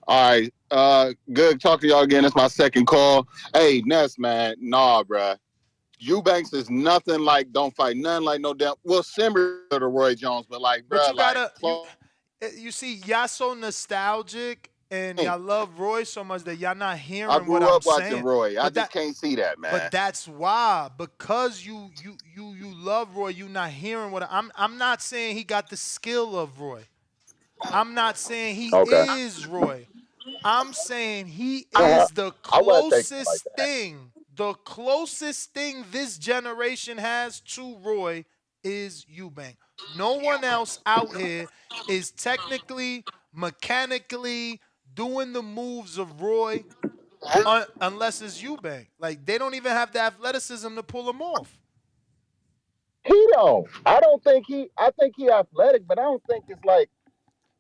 All right, good talking to y'all again. It's my second call. Hey, Ness, man, nah, bruh. Eubanks is nothing like, don't fight nothing like no damn. Well, similar to Roy Jones, but like, bruh, But you gotta, like, you see, y'all so nostalgic and y'all love Roy so much that y'all not hearing I what grew I'm up watching saying. Roy. I just can't see that, man. But that's why, because you love Roy, you not hearing what I'm not saying he got the skill of Roy. I'm not saying he is Roy. I'm saying he is the closest thing. The closest thing this generation has to Roy is Eubank. No one else out here is technically, mechanically doing the moves of Roy unless it's Eubank. Like, they don't even have the athleticism to pull him off. He don't. I don't think he. I think he athletic, but I don't think it's like.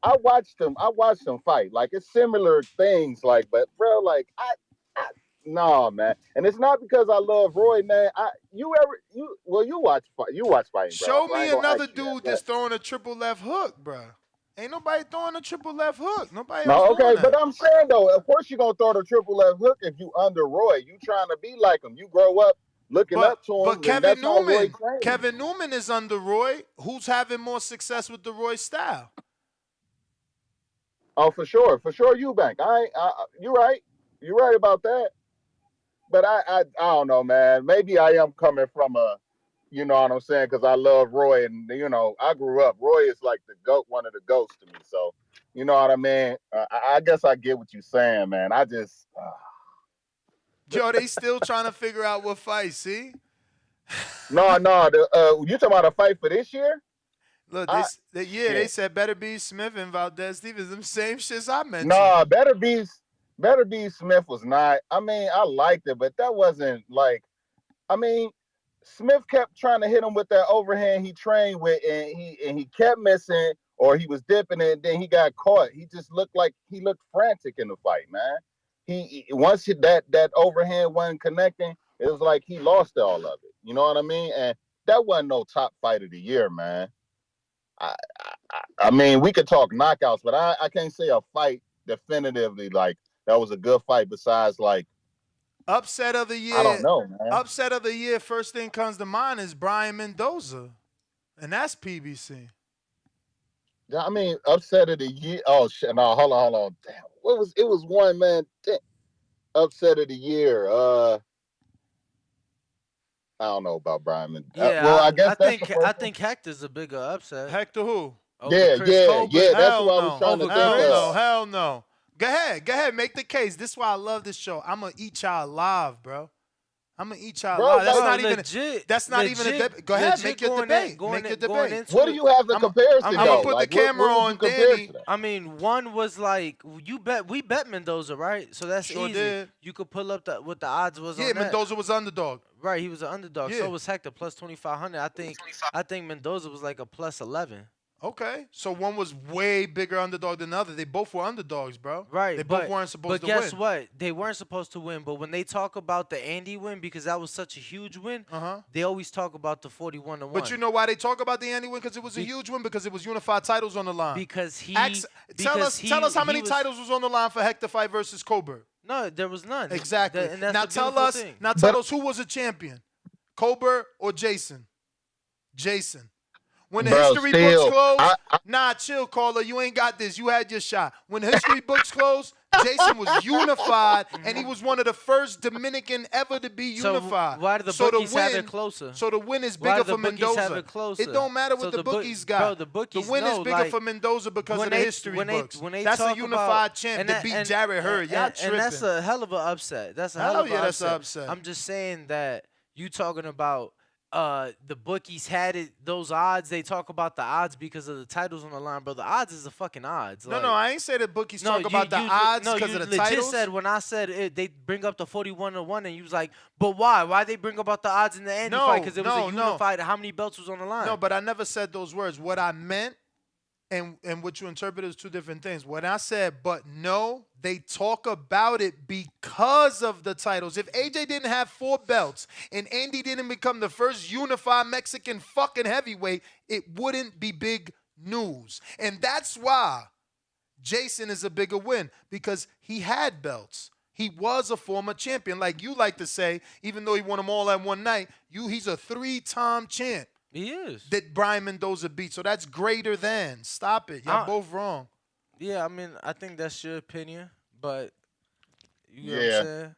I watched him fight. Like it's similar things. Like, but bro, like nah, man. And it's not because I love Roy, man. You watch fighting, bro. Show So I me ain't gonna another ask you dude that, that's throwing a triple left hook, bro. Ain't nobody throwing a triple left hook. Nobody else no, doing okay, that. but I'm saying though, of course you're gonna throw the triple left hook if you under Roy. You trying to be like him. You grow up looking up to him, But and Kevin that's how Roy Newman, trained. Kevin Newman is under Roy. Who's having more success with the Roy style? Oh, for sure, Eubank. You're right about that. But I don't know, man. Maybe I am coming from a, you know what I'm saying, because I love Roy, and you know I grew up. Roy is like the goat, one of the goats to me. So, you know what I mean. I guess I get what you're saying, man. I just. Yo, they still trying to figure out what fight. See, No, you talking about a fight for this year? Look, I, they said better be Smith and Valdez Stevens. Them same shits I mentioned. no, Better Be Smith was not. I mean, I liked it, but that wasn't like. I mean, Smith kept trying to hit him with that overhand he trained with, and he kept missing, or he was dipping it, and then he got caught. He just looked like he looked frantic in the fight, man. Once that overhand wasn't connecting, it was like he lost all of it. You know what I mean? And that wasn't no top fight of the year, man. I mean, we could talk knockouts, but I can't say a fight definitively like that was a good fight. Besides, like, Upset of the I don't year. know, man. Upset of the year. First thing comes to mind is Brian Mendoza, and that's PBC. Yeah, I mean, upset of the year. Oh shit! No, hold on. Damn, it was one man. Damn. Upset of the year. I don't know about Brian. Yeah, Well, I guess that's the I first one. think Hector's a bigger upset. Hector who? Over Chris Colbert. Yeah. That's Hell what I was no. trying to Hell think no. of. Hell no. Go ahead. Make the case. This is why I love this show. I'm gonna eat y'all alive, bro. I'm gonna eat y'all alive. That's not even. That's not even a debate. Go ahead, make your debate. Make your debate. What do you have to compare to? I'm gonna put the camera on Danny. I mean, one was like we bet Mendoza, right? So that's Sure easy. did. You could pull up what the odds was. Yeah, on that. Mendoza was underdog. Right, he was an underdog. Yeah. So was Hector plus 2,500. I think Mendoza was like a plus 11. Okay, so one was way bigger underdog than the other. They both were underdogs, bro. Right, They both weren't supposed to win. But guess what? They weren't supposed to win. But when they talk about the Andy win, because that was such a huge win, they always talk about the 41-1. But you know why they talk about the Andy win? Because it was a huge win. Because it was unified titles on the line. Because tell us how many titles was on the line for Hector fight versus Colbert. No, there was none. Exactly. And that's Now the tell beautiful us. thing. Now tell us who was a champion, Colbert or Jason? Jason. When the history books close, chill, caller. You ain't got this. You had your shot. When the history books close, Jason was unified, and he was one of the first Dominican ever to be unified. So why do the bookies have it closer? So the win is bigger for Mendoza. It don't matter what the bookies got. Bro, the win is bigger for Mendoza because of the history books. That's a unified champ that beat Jarrett Hurd. Y'all tripping. And that's a hell of an upset. That's a hell of an upset. That's an upset. I'm just saying that you talking about the bookies had it, those odds. They talk about the odds because of the titles on the line, bro. The odds is the fucking odds. No, I ain't say the bookies talk about the odds because of the titles. You legit said when I said it, they bring up the 41-1, and you was like, but why? Why they bring about the odds in the Andy fight? Because it was a unified. How many belts was on the line? No, but I never said those words. What I meant and what you interpreted is two different things. When I said, but no, they talk about it because of the titles. If AJ didn't have 4 belts and Andy didn't become the first unified Mexican fucking heavyweight, it wouldn't be big news. And that's why Jason is a bigger win, because he had belts. He was a former champion. Like you like to say, even though he won them all at one night, he's a 3-time champ. He is. That Brian Mendoza beat. So that's greater than. Stop it. Y'all both wrong. Yeah, I mean, I think that's your opinion, but you know what I'm saying?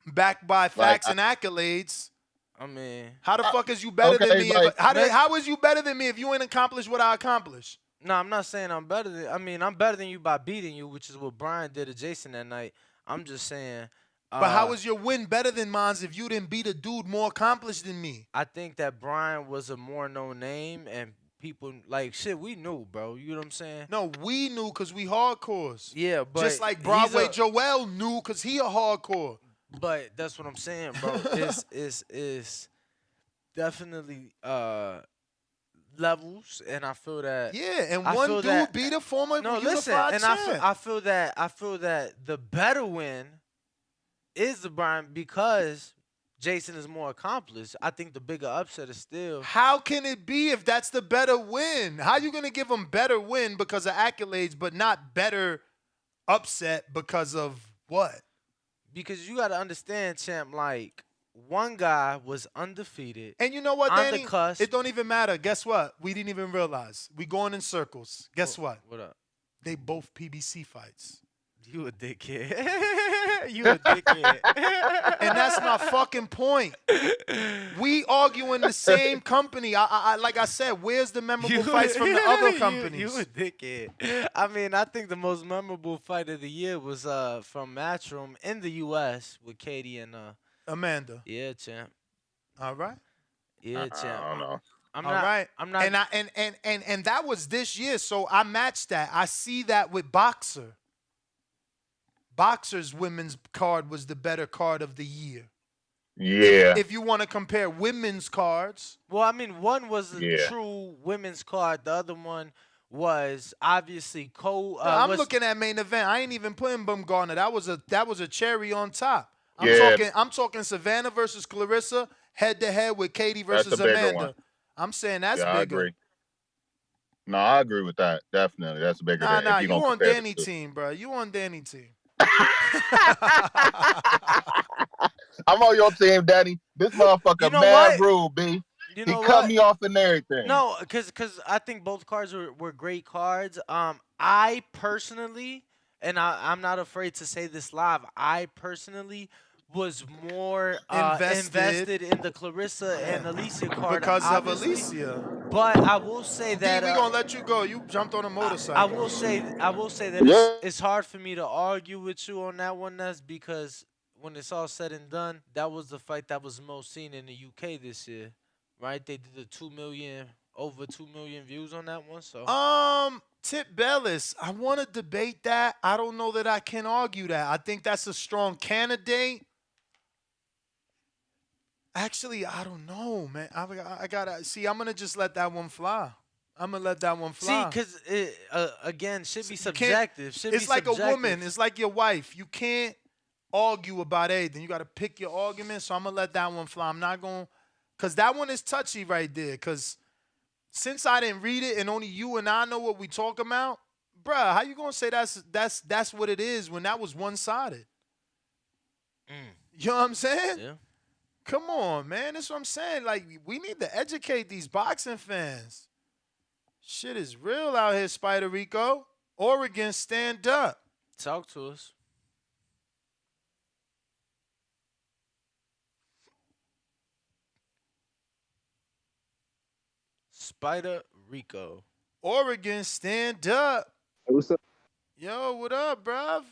Backed by facts and accolades. I mean, how the fuck is you better than me? How is you better than me if you ain't accomplished what I accomplished? No, I'm not saying I'm better than. I mean, I'm better than you by beating you, which is what Brian did to Jason that night. I'm just saying. But how is your win better than mine if you didn't beat a dude more accomplished than me? I think that Brian was a more known name, and people like shit. We knew, bro. You know what I'm saying? No, we knew because we hardcores. Yeah, but just like Broadway Joel knew because he a hardcore. But that's what I'm saying, bro. It's definitely levels, and I feel that. Yeah, and one dude beat a former unified champ. I feel that the better win is the Brian because Jason is more accomplished. I think the bigger upset is still. How can it be if that's the better win? How you gonna give him better win because of accolades, but not better upset because of what? Because you gotta understand, champ. Like one guy was undefeated, and you know what, Danny? Cusp. It don't even matter. Guess what? We didn't even realize. We going in circles. Guess what? What up? They both PBC fights. You a dickhead. You a dickhead. And that's my fucking point. We arguing the same company. I like I said, where's the memorable fights from the other companies? You a dickhead. I mean, I think the most memorable fight of the year was from Matchroom in the U.S. with Katie and Amanda. Yeah, champ. All right. Yeah, champ. I don't know. I'm All not. right. I'm not. And that was this year, so I matched that. I see that with Boxer. Boxer's women's card was the better card of the year. Yeah, If you want to compare women's cards, Well, I mean, one was a yeah. true women's card. The other one was obviously I'm was looking at main event. I ain't even putting Bumgarner. That was a cherry on top. I'm Yeah, talking I'm talking Savannah versus Clarissa head to head with Katie that's the versus bigger one. Amanda. I'm saying that's Yeah, I bigger. agree. No, I agree with that. Definitely, that's bigger Nah, than nah, if you're you gonna on compare the Danny two. team, bro. You on Danny team. I'm on your team, Danny. This you motherfucker know mad what? rude, B. You He know cut what? me off and everything. No, because I think both cards were great cards. I personally, and I'm not afraid to say this live. I personally was more Invested invested in the Clarissa and Alicia card, because of obviously. Alicia. But I will say D, that we gonna let you go. You jumped on a I motorcycle. will say that Yeah. it's hard for me to argue with you on that one. That's because when it's all said and done, that was the fight that was most seen in the UK this year, right? They did the 2 million over 2 million views on that one. So Tip Bellis. I want to debate that. I don't know that I can argue that. I think that's a strong candidate. Actually, I don't know, man. I gotta see. I'm gonna just let that one fly. I'm gonna let that one see, fly. because again, should be You can't. subjective. Should It's be like a subjective. woman. It's like your wife. You can't argue about anything. You gotta pick your argument. So I'm gonna let that one fly. I'm not gonna, cause that one is touchy right there. Cause since I didn't read it and only you and I know what we talk about, bruh, how you gonna say that's what it is when that was one sided? You know what I'm saying? Yeah. Come on, man. That's what I'm saying. Like, we need to educate these boxing fans. Shit is real out here, Spider Rico. Oregon, stand up. Talk to us. Spider Rico. Oregon, stand up. Hey, what's up? Yo, what up, bruv?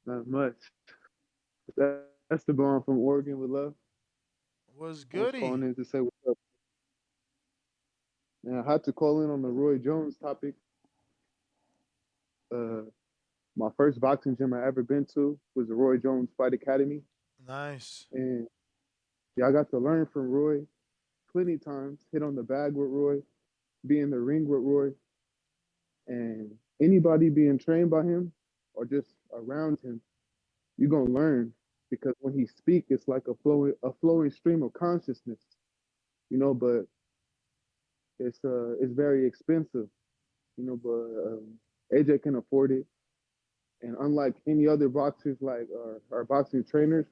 Not much. That's the bomb from Oregon with love. What's I was calling goody? in to say what's up. And I had to call in on the Roy Jones topic. Uh, my first boxing gym I ever been to was the Roy Jones Fight Academy, Nice. and yeah, I got to learn from Roy plenty times. Hit on the bag with Roy, be in the ring with Roy, and anybody being trained by him or just around him, you're gonna learn because when he speak, it's like a flowing stream of consciousness, But it's very expensive, But AJ can afford it, and unlike any other boxers like our boxing trainers,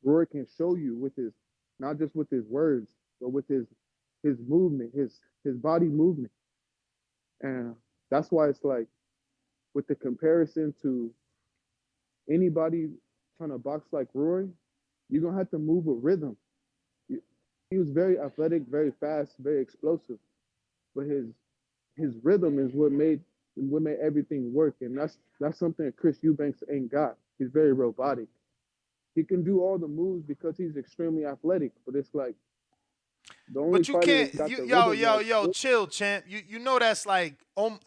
Roy can show you with his not just with his words, but with his movement, his body movement, and that's why it's like with the comparison to anybody trying to box like Roy, you're gonna have to move with rhythm. He was very athletic, very fast, very explosive, but his rhythm is what made everything work, and that's something that Chris Eubanks ain't got. He's very robotic. He can do all the moves because he's extremely athletic, but it's like the only But you fighter can't, that's got the yo, rhythm yo, like yo, chill, champ. You know that's like,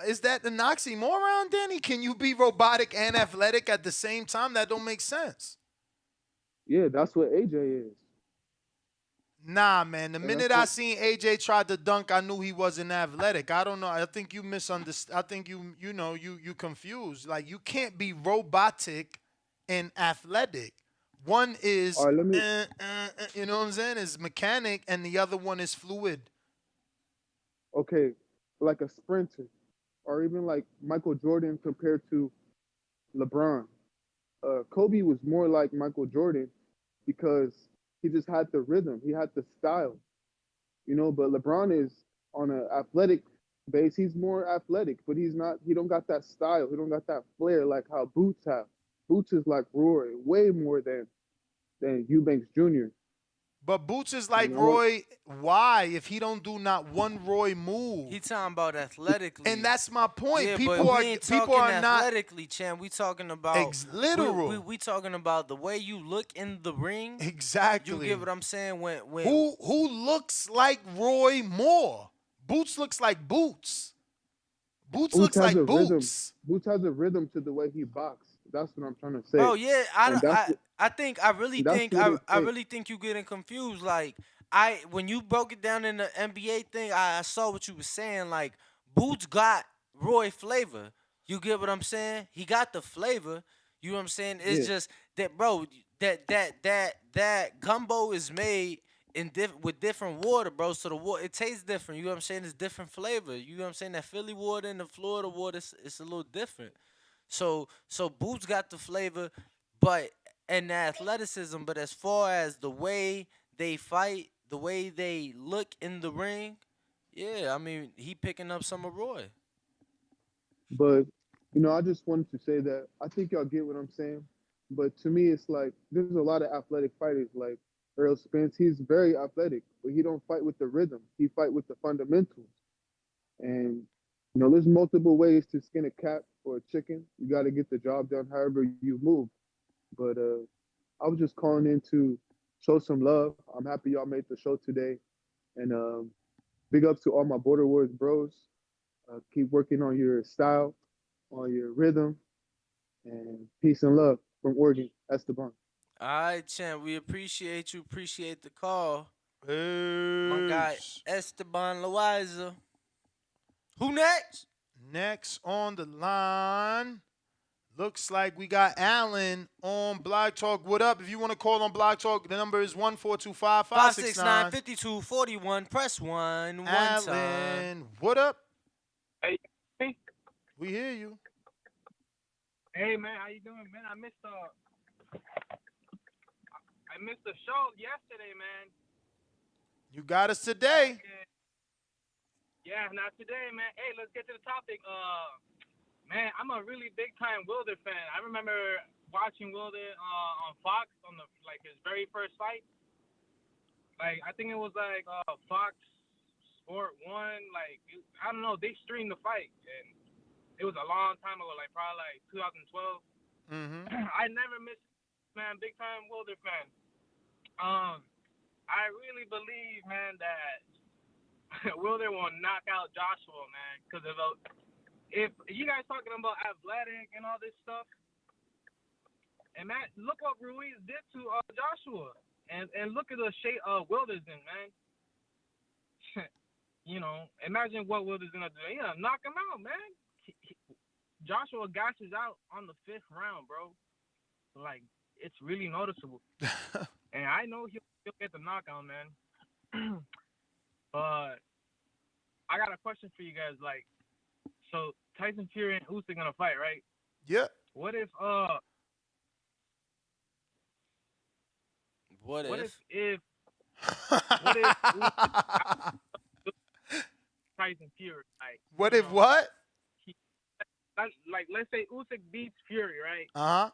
is that an oxymoron, Danny? Can you be robotic and athletic at the same time? That don't make sense. yeah, that's what AJ is. Nah, man. The And that's minute I what seen AJ tried to dunk, I knew he wasn't athletic. I don't know. I think you misunderstood. I think you confused. Like, you can't be robotic and athletic. One is all right, let me you know what I'm saying, is mechanic, and the other one is fluid. okay, like a sprinter, or even like Michael Jordan compared to LeBron. Kobe was more like Michael Jordan because he just had the rhythm, he had the style, But LeBron is on an athletic base. He's more athletic, but he's not. He don't got that style. He don't got that flair like how Boots have. Boots is like Roy, way more than Eubanks Jr. But Boots is You like know, Roy. Why? If he don't do not one Roy move, He talking about athletically. and that's my point. Yeah, but we ain't People talking are not athletically, Chan. We talking about literal. we talking about the way you look in the ring. You Exactly. get what I'm saying? When Who looks like Roy more? Boots looks like Boots. Boots Boots looks has a like rhythm. Boots. Boots has a rhythm to the way he boxes. That's what I'm trying to say. Bro, yeah, And that's what I really that's think what it I takes. really think you getting confused. Like when you broke it down in the NBA thing, I saw what you was saying. Like Boots got Roy flavor. You get what I'm saying? He got the flavor. You know what I'm saying? It's Yeah. just that, bro. That gumbo is made with different water, bro. So the water it tastes different. You know what I'm saying? It's different flavor. You know what I'm saying? That Philly water and the Florida water, it's a little different. So Boots got the flavor, but and the athleticism. But as far as the way they fight, the way they look in the ring, yeah, I mean he picking up some of Roy. But I just wanted to say that I think y'all get what I'm saying. But to me, it's like there's a lot of athletic fighters like Earl Spence. He's very athletic, but he don't fight with the rhythm. He fight with the fundamentals. And there's multiple ways to skin a cat or a chicken. You got to get the job done however you move. But I was just calling in to show some love. I'm happy y'all made the show today, and big ups to all my Border Wars bros. Keep working on your style, on your rhythm, and peace and love from Oregon, Esteban. All right, Champ, we appreciate you. Appreciate the call. My guy Peace. Esteban Loaiza. Who next? Next on the line, looks like we got Alan on Blog Talk. What up? If you want to call on Blog Talk, the number is 1425569. 569-5241. Press one time. Alan, what up? Hey. We hear you. Hey man, how you doing, man? I missed the show yesterday, man. You got us today. Yeah, not today, man. Hey, let's get to the topic. Man, I'm a really big time Wilder fan. I remember watching Wilder on Fox on his very first fight. Like I think it was Fox Sport 1. I don't know. They streamed the fight, and it was a long time ago, probably 2012. Mm-hmm. I never missed, man. Big time Wilder fan. I really believe, man, that Wilder will knock out Joshua, man. Because if you guys talking about athletic and all this stuff, and man, look what Ruiz did to Joshua, and look at the shape Wilder's in, man. Imagine what Wilder's gonna do. Yeah, knock him out, man. Joshua gashes out on the 5th round, bro. It's really noticeable. And I know he'll get the knockout, man. But I got a question for you guys. So Tyson Fury and Usyk gonna fight, right? Yeah. What if What if Tyson Fury? What if what? Let's say Usyk beats Fury, right? Uh-huh.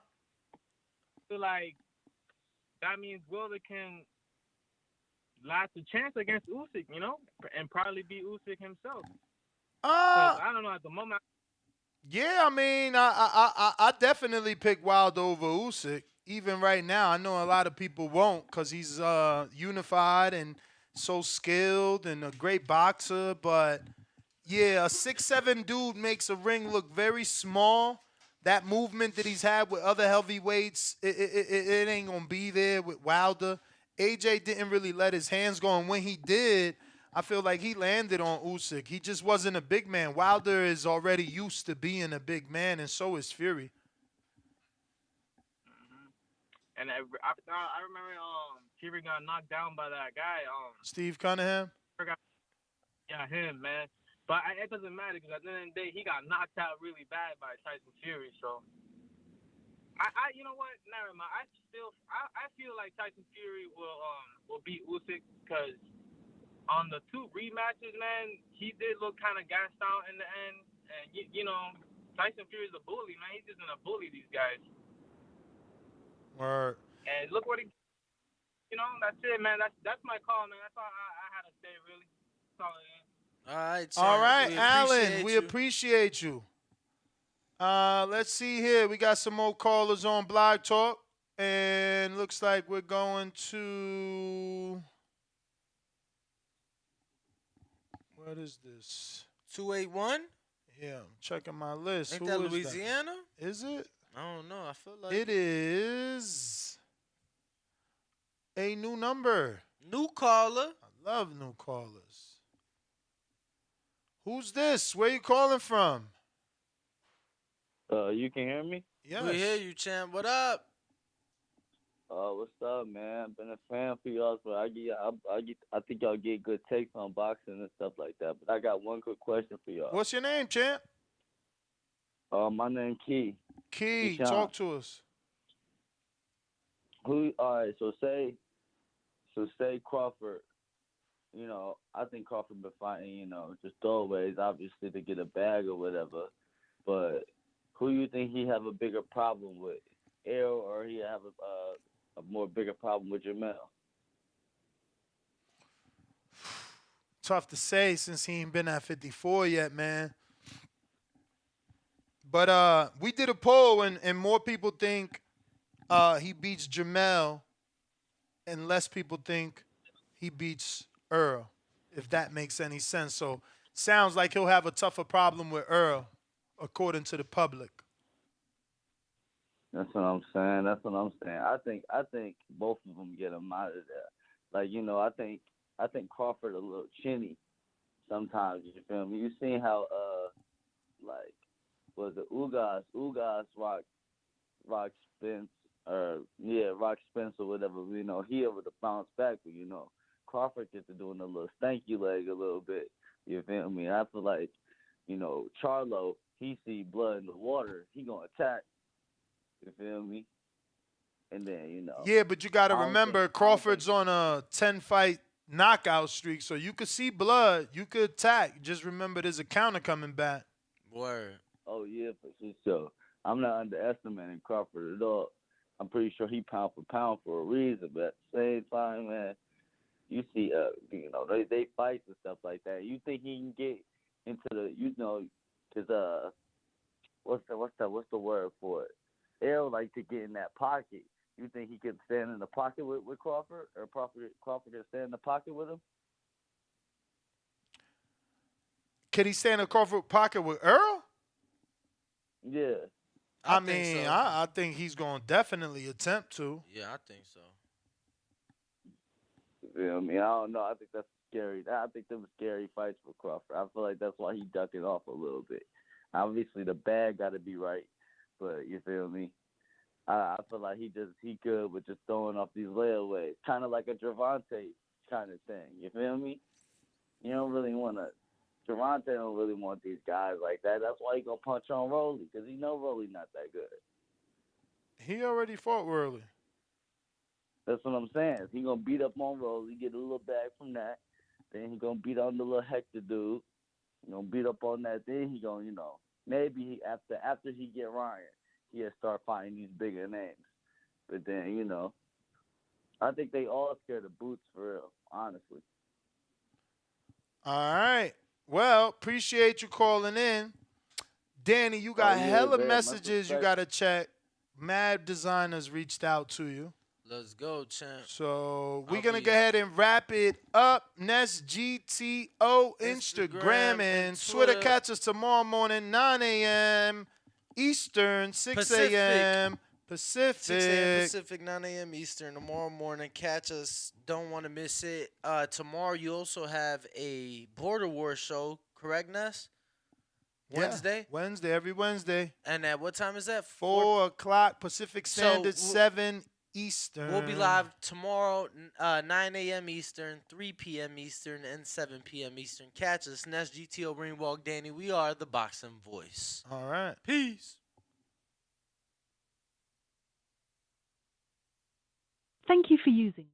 So that means Wilder can last a chance against Usyk, and probably beat Usyk himself. I don't know at the moment. Yeah, I mean, I definitely pick Wilder over Usyk. Even right now, I know a lot of people won't because he's unified and so skilled and a great boxer. But yeah, a 6'7" dude makes a ring look very small. That movement that he's had with other heavyweights, it ain't gonna be there with Wilder. AJ didn't really let his hands go, and when he did, I feel like he landed on Usyk. He just wasn't a big man. Wilder is already used to being a big man, and so is Fury. And I remember Fury got knocked down by that guy. Steve Cunningham? Yeah, him, man. But it doesn't matter because at the end of the day, he got knocked out really bad by Tyson Fury. So, you know what? Never mind. I feel like Tyson Fury will beat Usyk because on the 2 rematches, man, he did look kind of gassed out in the end. And Tyson Fury's a bully, man. He's just gonna bully these guys. Word. And look what he That's it, man. That's my call, man. That's all I had to say, really. That's all it is. All right, All champ. right, We Alan, appreciate we you. appreciate you. Let's see here. We got some more callers on Blog Talk. And looks like we're going to. What is this? 281? Yeah, I'm checking my list. Ain't Who that is Louisiana? that? Is it? I don't know. I feel like It is a new number. New caller. I love new callers. Who's this? Where you calling from? You can hear me? Yes. We hear you, champ. What up? What's up, man? I've been a fan for y'all, so I think y'all get good takes on boxing and stuff like that. But I got one quick question for y'all. What's your name, champ? My name Key. Key, Keyshawn. talk to us. All right, so say Crawford. I think Crawford been fighting, just throwaways, obviously to get a bag or whatever. But who you think he have a bigger problem with, Errol, or he have a more bigger problem with Jamel? Tough to say since he ain't been at 54 yet, man. But we did a poll, and more people think he beats Jamel, and less people think he beats Earl, if that makes any sense. So sounds like he'll have a tougher problem with Earl, according to the public. That's what I'm saying. I think both of them get him out of there. Like, I think Crawford a little chinny sometimes. You feel me? You seen how like, was it Ugas Rock Spence Rock Spence or whatever. He able to bounce back, but Crawford gets to doing a little stanky leg a little bit. You feel me? I feel like Charlo, he see blood in the water, he gonna attack. You feel me? And then, Yeah, but you got to I don't remember, think- Crawford's on a 10-fight knockout streak, so you could see blood, you could attack. Just remember there's a counter coming back. Word. Oh, yeah, for sure. I'm not underestimating Crawford at all. I'm pretty sure he pound for pound for a reason, but at the same time, man, you see, they fight and stuff like that. You think he can get into the, because what's the word for it? Errol like to get in that pocket. You think he can stand in the pocket with Crawford, or Crawford can stand in the pocket with him? Could he stand in Crawford pocket with Earl? Yeah. I mean, so. I think he's going to definitely attempt to. Yeah, I think so. You know what I mean? I don't know. I think that's scary. I think them scary fights for Crawford. I feel like that's why he ducking off a little bit. Obviously, the bag got to be right, but you feel me? I feel like he good with just throwing off these layaways, kind of like a Gervonta kind of thing. You feel me? You don't really want to. Gervonta don't really want these guys like that. That's why he gonna punch on Rolly, because he know Rolly not that good. He already fought Worley. That's what I'm saying. He gonna beat up on Rolly, get a little bag from that. Then he gonna beat on the little Hector dude. He gonna beat up on that. Then he gonna, maybe after he get Ryan, he'll start fighting these bigger names. But then, I think they all scared of Boots for real, honestly. All right. Well, appreciate you calling in. Danny, you got hella man, messages you got to check. Mad Designers reached out to you. Let's go, champ. So we're going to go ahead and wrap it up. Nest GTO, Instagram, and Twitter. Catch us tomorrow morning, 9 a.m. Eastern, 6 a.m. Pacific. 6 a.m. Pacific, 9 a.m. Eastern. Tomorrow morning, catch us. Don't want to miss it. Tomorrow, you also have a Border War show, correct, Ness? Wednesday? Yeah, Wednesday, every Wednesday. And at what time is that? 4 o'clock Pacific Standard, 7 Eastern. We'll be live tomorrow, 9 a.m. Eastern, 3 p.m. Eastern, and 7 p.m. Eastern. Catch us. Ness, GTO, Ringwalk, Danny. We are the Boxing Voice. All right. Peace. Thank you for using